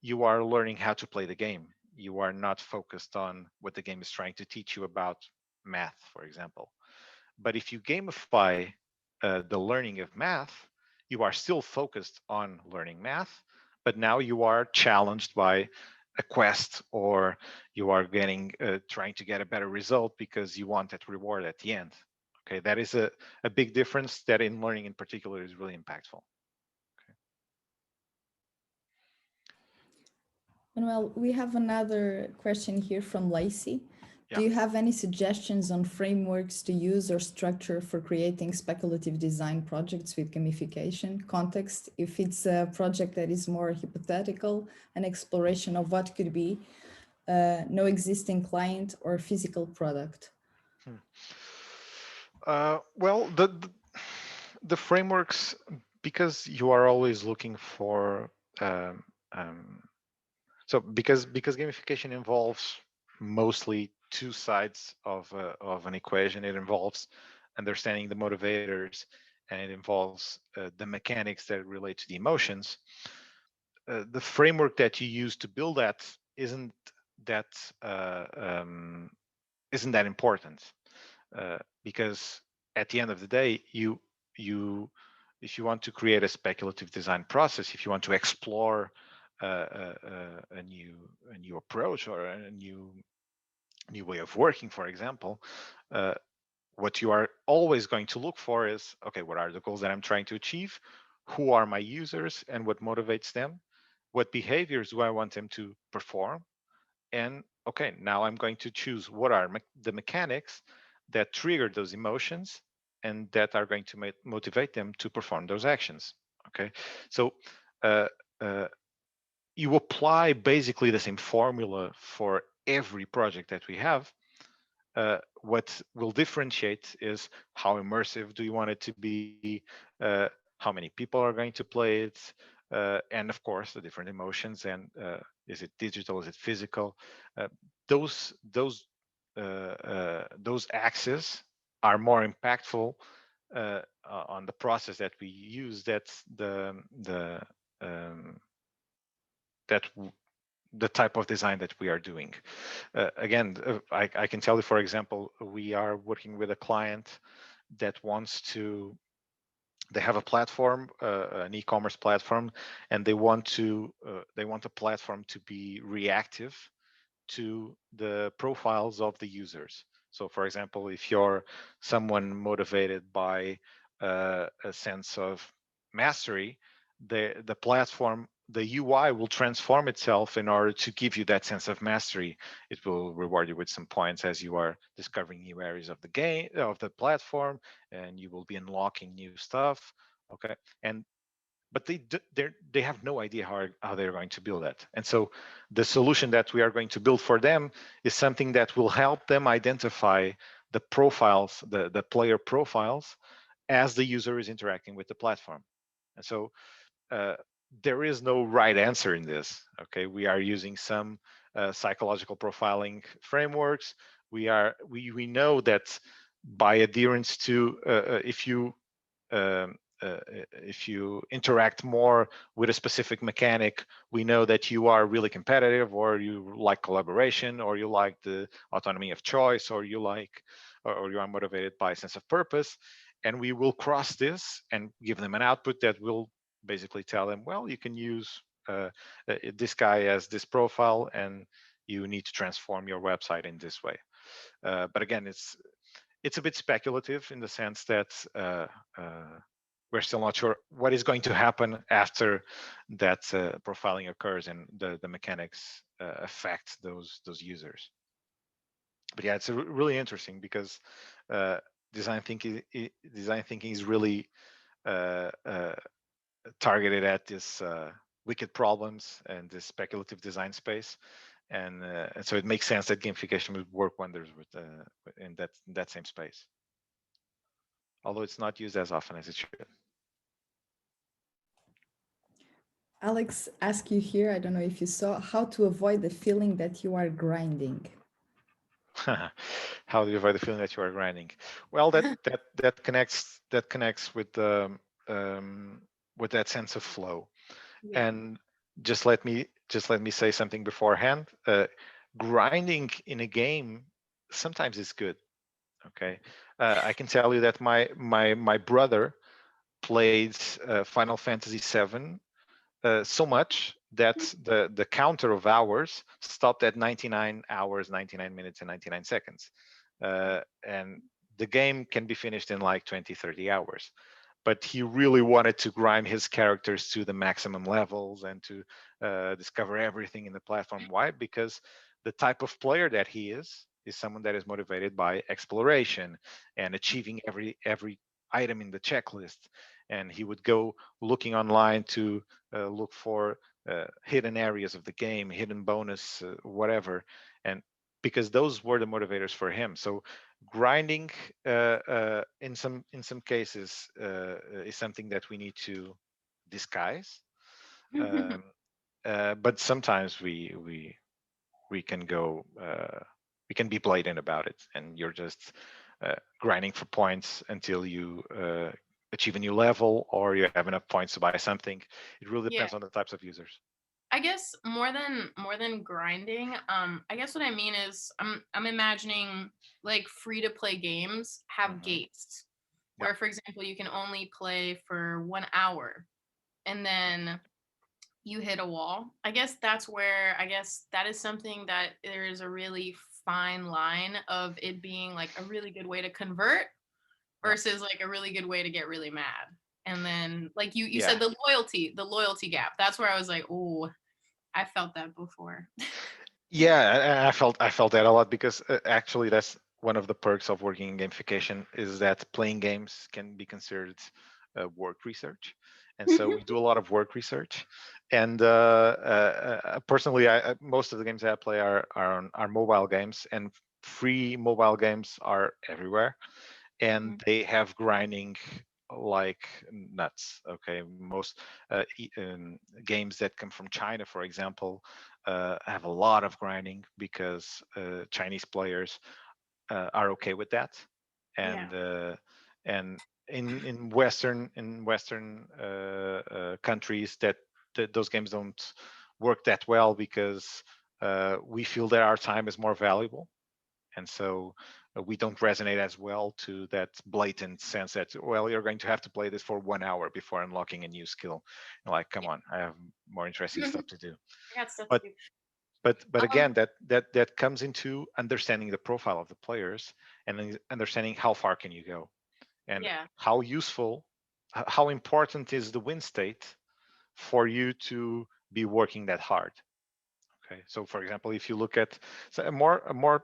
you are learning how to play the game. You are not focused on what the game is trying to teach you about math, for example. But if you gamify the learning of math, you are still focused on learning math, but now you are challenged by a quest, or you are getting trying to get a better result because you want that reward at the end. Okay, that is a big difference that in learning in particular is really impactful. Okay. Manuel, we have another question here from Lacey. Do Yeah. you have any suggestions on frameworks to use or structure for creating speculative design projects with gamification context? If it's a project that is more hypothetical, an exploration of what could be, no existing client or physical product. Hmm. Well, the frameworks, because you are always looking for um, um, so because gamification involves mostly two sides of an equation. It involves understanding the motivators, and it involves the mechanics that relate to the emotions. The framework that you use to build that that uh, um, isn't that important, because at the end of the day, you if you want to create a speculative design process, if you want to explore a new approach, or a new way of working, for example, uh, what you are always going to look for is, okay, what are the goals that I'm trying to achieve? Who are my users and what motivates them? What behaviors do I want them to perform? And okay, now I'm going to choose what are the mechanics that trigger those emotions and that are going to motivate them to perform those actions. Okay, so uh, uh, you apply basically the same formula for every project that we have. What will differentiate is how immersive do you want it to be, how many people are going to play it, and of course the different emotions, and is it digital, is it physical? Uh, those axes are more impactful on the process that we use. That's the um, that the type of design that we are doing. Again, I can tell you, for example, we are working with a client that wants to, they have a platform, an e-commerce platform, and they want a platform to be reactive to the profiles of the users. So, for example, if you're someone motivated by a sense of mastery, the platform, the UI will transform itself in order to give you that sense of mastery. It will reward you with some points as you are discovering new areas of the game, of the platform, and you will be unlocking new stuff. Okay, and but they have no idea how they're going to build that. And so the solution that we are going to build for them is something that will help them identify the profiles, the player profiles, as the user is interacting with the platform. And so uh, there is no right answer in this. Okay, we are using some psychological profiling frameworks. We know that by adherence to um, if you interact more with a specific mechanic, we know that you are really competitive, or you like collaboration, or you like the autonomy of choice, or you like or you are motivated by a sense of purpose, and we will cross this and give them an output that will basically tell them, well, you can use this guy as this profile, and you need to transform your website in this way. But again, it's a bit speculative in the sense that we're still not sure what is going to happen after that profiling occurs and the mechanics affect those users. But yeah, it's really interesting because uh, design thinking is really uh, uh, targeted at this wicked problems and this speculative design space, and so it makes sense that gamification would work wonders with in that same space, although it's not used as often as it should. Alex asked you here, I don't know if you saw, how to avoid the feeling that you are grinding. How do you avoid the feeling that you are grinding? Well, that connects with that sense of flow. Yeah. And just let me say something beforehand. Grinding in a game sometimes is good. Okay, I can tell you that my brother played Final Fantasy VII so much that the counter of hours stopped at 99 hours, 99 minutes, and 99 seconds. And the game can be finished in like 20, 30 hours. But he really wanted to grind his characters to the maximum levels and to discover everything in the platform. Why? Because the type of player that he is someone that is motivated by exploration and achieving every item in the checklist. And he would go looking online to look for hidden areas of the game, hidden bonus, whatever, and because those were the motivators for him. So grinding in some cases is something that we need to disguise, um, but sometimes we can go we can be blatant about it, and you're just grinding for points until you achieve a new level or you have enough points to buy something. It really Yeah. depends on the types of users. I guess more than grinding, I guess what I mean is I'm imagining like free to play games have gates Yeah. where, for example, you can only play for 1 hour and then you hit a wall. I guess that's where I guess that is something that there is a really fine line of it being like a really good way to convert Yeah. versus like a really good way to get really mad. And then like you Yeah. said the loyalty gap. That's where I was like, oh, I felt that before. Yeah, I felt that a lot because actually that's one of the perks of working in gamification is that playing games can be considered work research, and so we do a lot of work research. And personally, most of the games that I play are mobile games, and free mobile games are everywhere, and they have grinding like nuts. Okay, most games that come from China, for example, have a lot of grinding because Chinese players are okay with that, Yeah. and in Western countries that those games don't work that well because we feel that our time is more valuable, and so we don't resonate as well to that blatant sense that, well, you're going to have to play this for 1 hour before unlocking a new skill. Like, come on, I have more interesting stuff to do. I got stuff to but do. but Um, again, that comes into understanding the profile of the players and then understanding how far can you go and yeah. how useful, how important is the win state for you to be working that hard. Okay, so for example, if you look at a more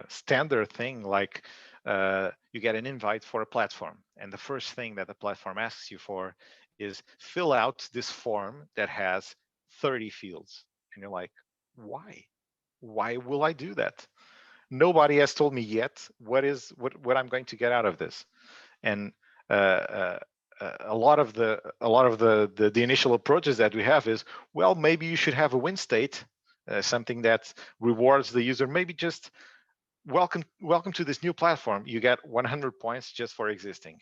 standard thing, like you get an invite for a platform, and the first thing that the platform asks you for is fill out this form that has 30 fields, and you're like, why? Why will I do that? Nobody has told me yet what I'm going to get out of this, and uh, uh, a lot of the initial approaches that we have is, well, maybe you should have a win state, something that rewards the user. Maybe just welcome to this new platform. You get 100 points just for existing.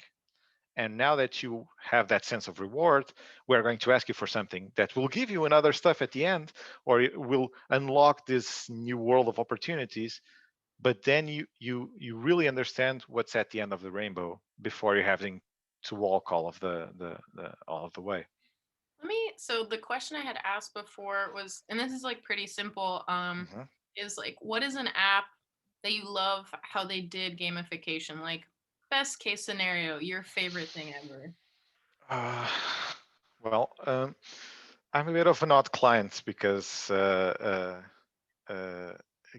And now that you have that sense of reward, we're going to ask you for something that will give you another stuff at the end, or it will unlock this new world of opportunities. but then you really understand what's at the end of the rainbow before you're having to walk all of the all of the way. So the question I had asked before was, and this is like pretty simple, Mhm. is like, what is an app that you love how they did gamification? Like, best case scenario, your favorite thing ever. Uh, well, I'm a bit of an odd client because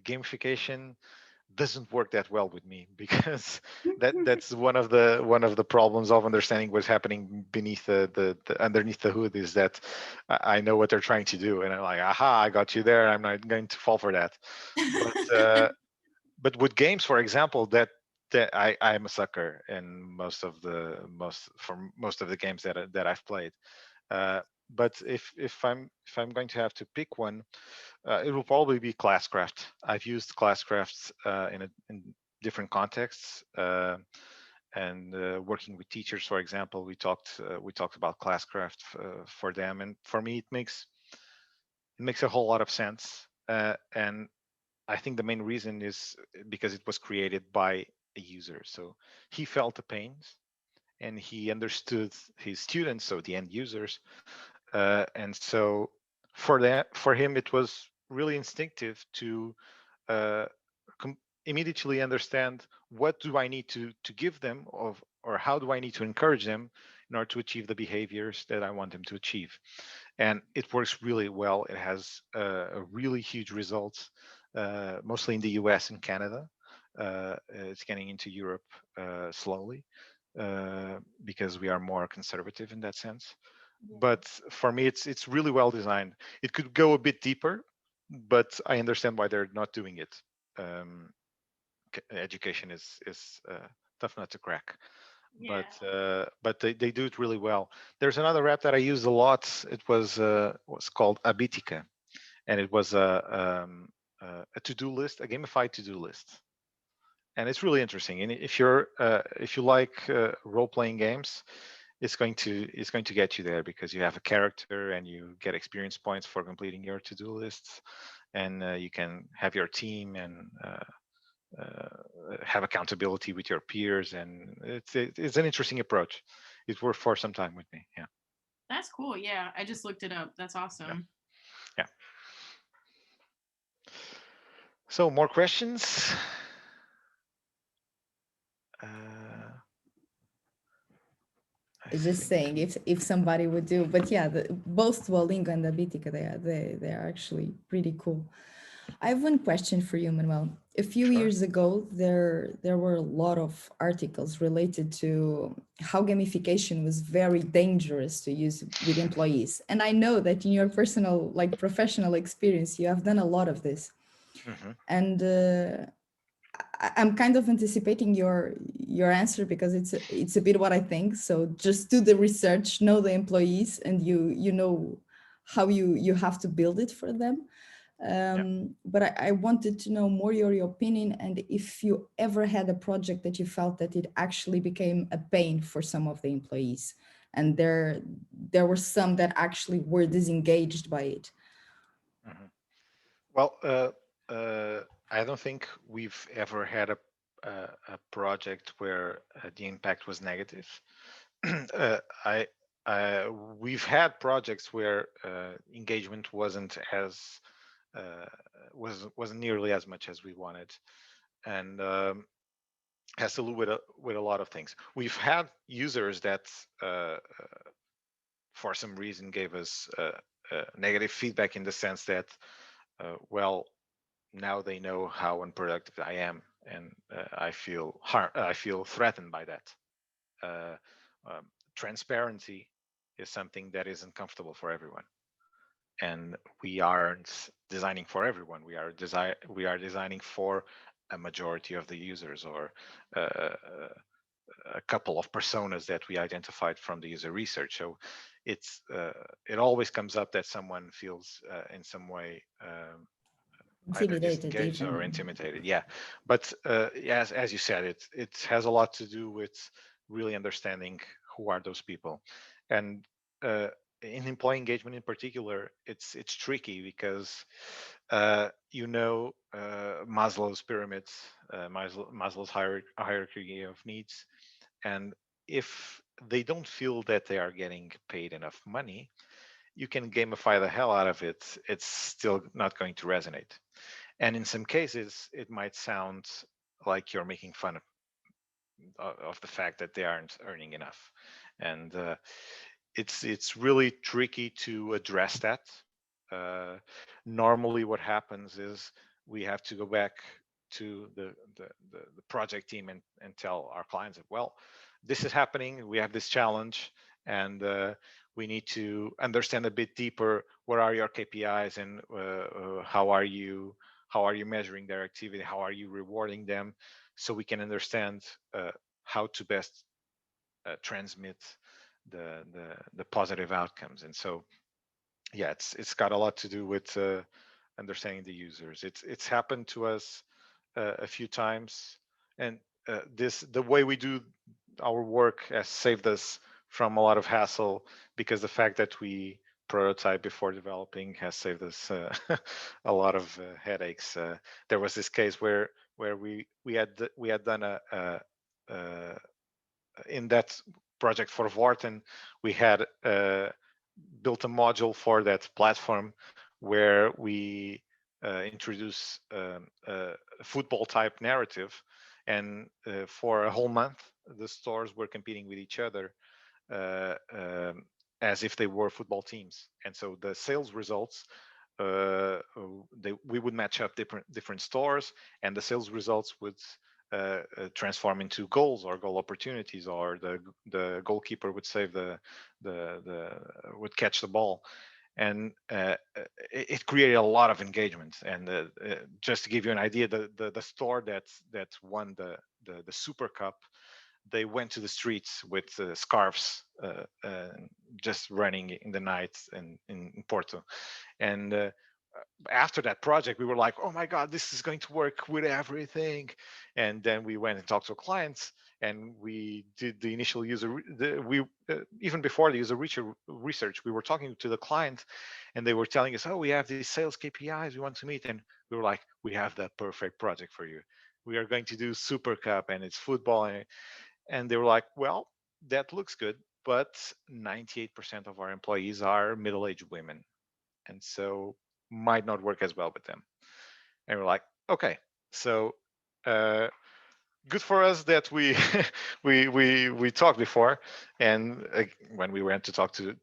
gamification doesn't work that well with me because that's one of the problems of understanding what's happening beneath the underneath the hood is that I know what they're trying to do and I'm like, aha, I got you there. I'm not going to fall for that. But with games, for example, that I'm a sucker in most of the games that I've played. Uh, but if I'm going to have to pick one, it will probably be Classcraft. I've used Classcraft in different contexts, and working with teachers, for example, we talked about Classcraft for them, and for me, it makes a whole lot of sense. And I think the main reason is because it was created by a user, so he felt the pains and he understood his students, so the end users, and so for him it was really instinctive to uh, immediately understand what do I need to give them or how do I need to encourage them in order to achieve the behaviors that I want them to achieve. And it works really well. It has a really huge results, mostly in the US and Canada. It's getting into Europe slowly because we are more conservative in that sense. But for me, it's really well designed. It could go a bit deeper, but I understand why they're not doing it. Um, Education is tough nut to crack, Yeah. but they do it really well. There's another app that I used a lot. It was called Abitica, and it was a to-do list, a gamified to-do list, and it's really interesting. And if you like role-playing games, it's going to get you there because you have a character and you get experience points for completing your to-do lists, and you can have your team and have accountability with your peers, and it's an interesting approach. It worked for some time with me. Yeah, That's cool. Yeah, I just looked it up. That's yeah, awesome. yeah. So more questions. Uh, I It's just think. saying if somebody would do, but yeah, both Duolingo and the Bitica, they are actually pretty cool. I have one question for you, Manuel. A few Sure. years ago, there were a lot of articles related to how gamification was very dangerous to use with employees. And I know that in your personal, like professional experience, you have done a lot of this. Hmm. And I'm kind of anticipating your answer because it's a bit what I think. So just do the research, know the employees, and you know how you have to build it for them. Yeah. But I wanted to know more your opinion and if you ever had a project that you felt that it actually became a pain for some of the employees, and there were some that actually were disengaged by it. Hmm. Well, I don't think we've ever had a project where the impact was negative. uh, I, we've had projects where engagement uh, wasn't nearly as much as we wanted, and has to do with a lot of things. We've had users that, for some reason, gave us negative feedback in the sense that, well, now they know how unproductive I am, and I feel threatened by that. Uh, um, Transparency is something that is uncomfortable for everyone, and we aren't designing for everyone. We are designing for a majority of the users, or uh, a couple of personas that we identified from the user research. So it always comes up that someone feels in some way either Intimidated disengaged or even. intimidated. Yeah, but as you said, it has a lot to do with really understanding who are those people, and in employee engagement in particular, it's tricky because you know Maslow's pyramids, Maslow's hierarchy of needs, and if they don't feel that they are getting paid enough money, you can gamify the hell out of it. It's still not going to resonate. And in some cases, it might sound like you're making fun of the fact that they aren't earning enough. And it's really tricky to address that. Uh, Normally, what happens is we have to go back to the project team and tell our clients that, well, this is happening. We have this challenge, and we need to understand a bit deeper what are your KPIs and how are you measuring their activity, how are you rewarding them, so we can understand how to best transmit the positive outcomes. And so yeah, it's got a lot to do with understanding the users. It's happened to us a few times, and this the way we do our work has saved us from a lot of hassle, because the fact that we prototype before developing has saved us a lot of headaches. There was this case where we had done a in that project for Vorten, we had built a module for that platform where we introduce a football type narrative. And for a whole month, the stores were competing with each other uh, um, as if they were football teams. And so the sales results, we would match up different stores, and the sales results would transform into goals or goal opportunities, or the goalkeeper would save the would catch the ball. And it created a lot of engagement. And just to give you an idea, the store that won the Super Cup, they went to the streets with scarves, just running in the night in Porto. And after that project, we were like, oh my God, this is going to work with everything. And then we went and talked to clients, and we did the initial even before the user research, we were talking to the client, and they were telling us, oh, we have these sales KPIs we want to meet. And we were like, we have that perfect project for you. We are going to do Super Cup, and it's football. And they were like, well, that looks good, but 98% of our employees are middle-aged women, and so might not work as well with them. And we're like, okay, so uh, good for us that we we talked before. And when we went to talk to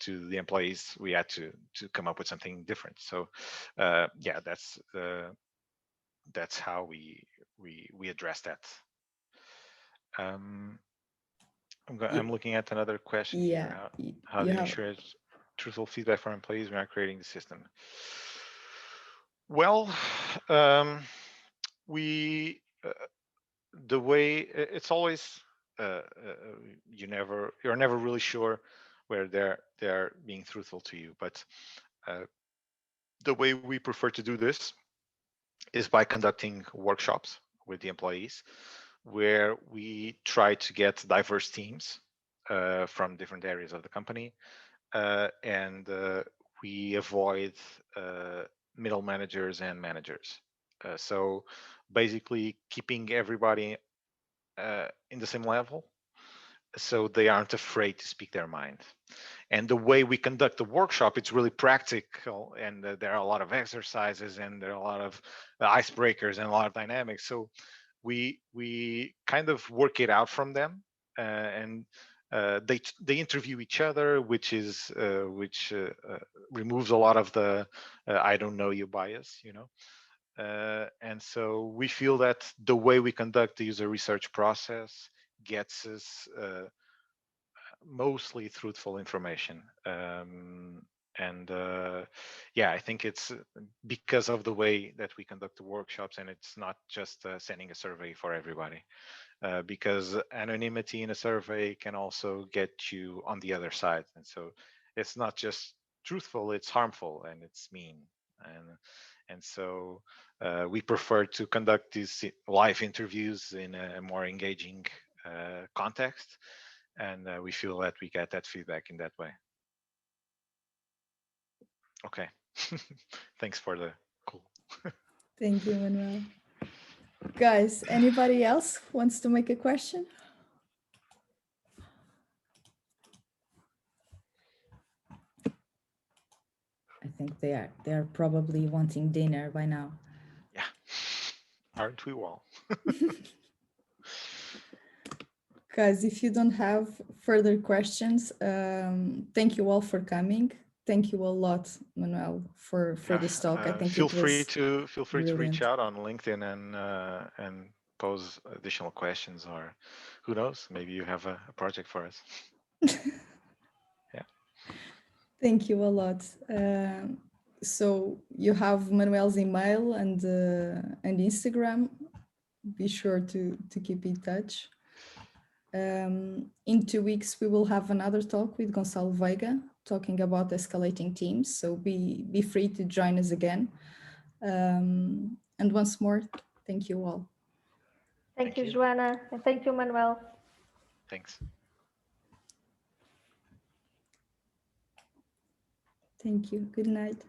the employees, we had to come up with something different. So yeah, that's how we address that. um, I'm looking at another question here. Yeah, How you do you have. ensure truthful feedback from employees when creating the system? Well, um, we the way it's always you're never really sure where they're being truthful to you. But uh, the way we prefer to do this is by conducting workshops with the employees, where we try to get diverse teams from different areas of the company, and we avoid middle managers and managers. So basically keeping everybody in the same level, so they aren't afraid to speak their mind. And the way we conduct the workshop, it's really practical, and there are a lot of exercises, and there are a lot of icebreakers and a lot of dynamics. So we kind of work it out from them, and they interview each other, which removes a lot of the I don't know you bias, you know. And so we feel that the way we conduct the user research process gets us mostly truthful information. And yeah, I think it's because of the way that we conduct the workshops, and it's not just sending a survey for everybody, because anonymity in a survey can also get you on the other side. And so it's not just truthful, it's harmful and it's mean. And so we prefer to conduct these live interviews in a more engaging context, and we feel that we get that feedback in that way. Okay. Thanks for the Cool. Thank you, Manuel. Guys, anybody else wants to make a question? I think they are probably wanting dinner by now. Yeah. Aren't we all? Guys, if you don't have further questions, thank you all for coming. Thank you a lot, Manuel, for this talk. I think feel it free was to reach brilliant. out on LinkedIn and pose additional questions, or who knows, maybe you have a project for us. Yeah. Thank you a lot. So you have Manuel's email and Instagram. Be sure to keep in touch. In 2 weeks, we will have another talk with Gonçalo Veiga talking about escalating teams. So be free to join us again. And once more, thank you all. Thank you, Joanna, and thank you, Manuel. Thanks. Thank you. Good night.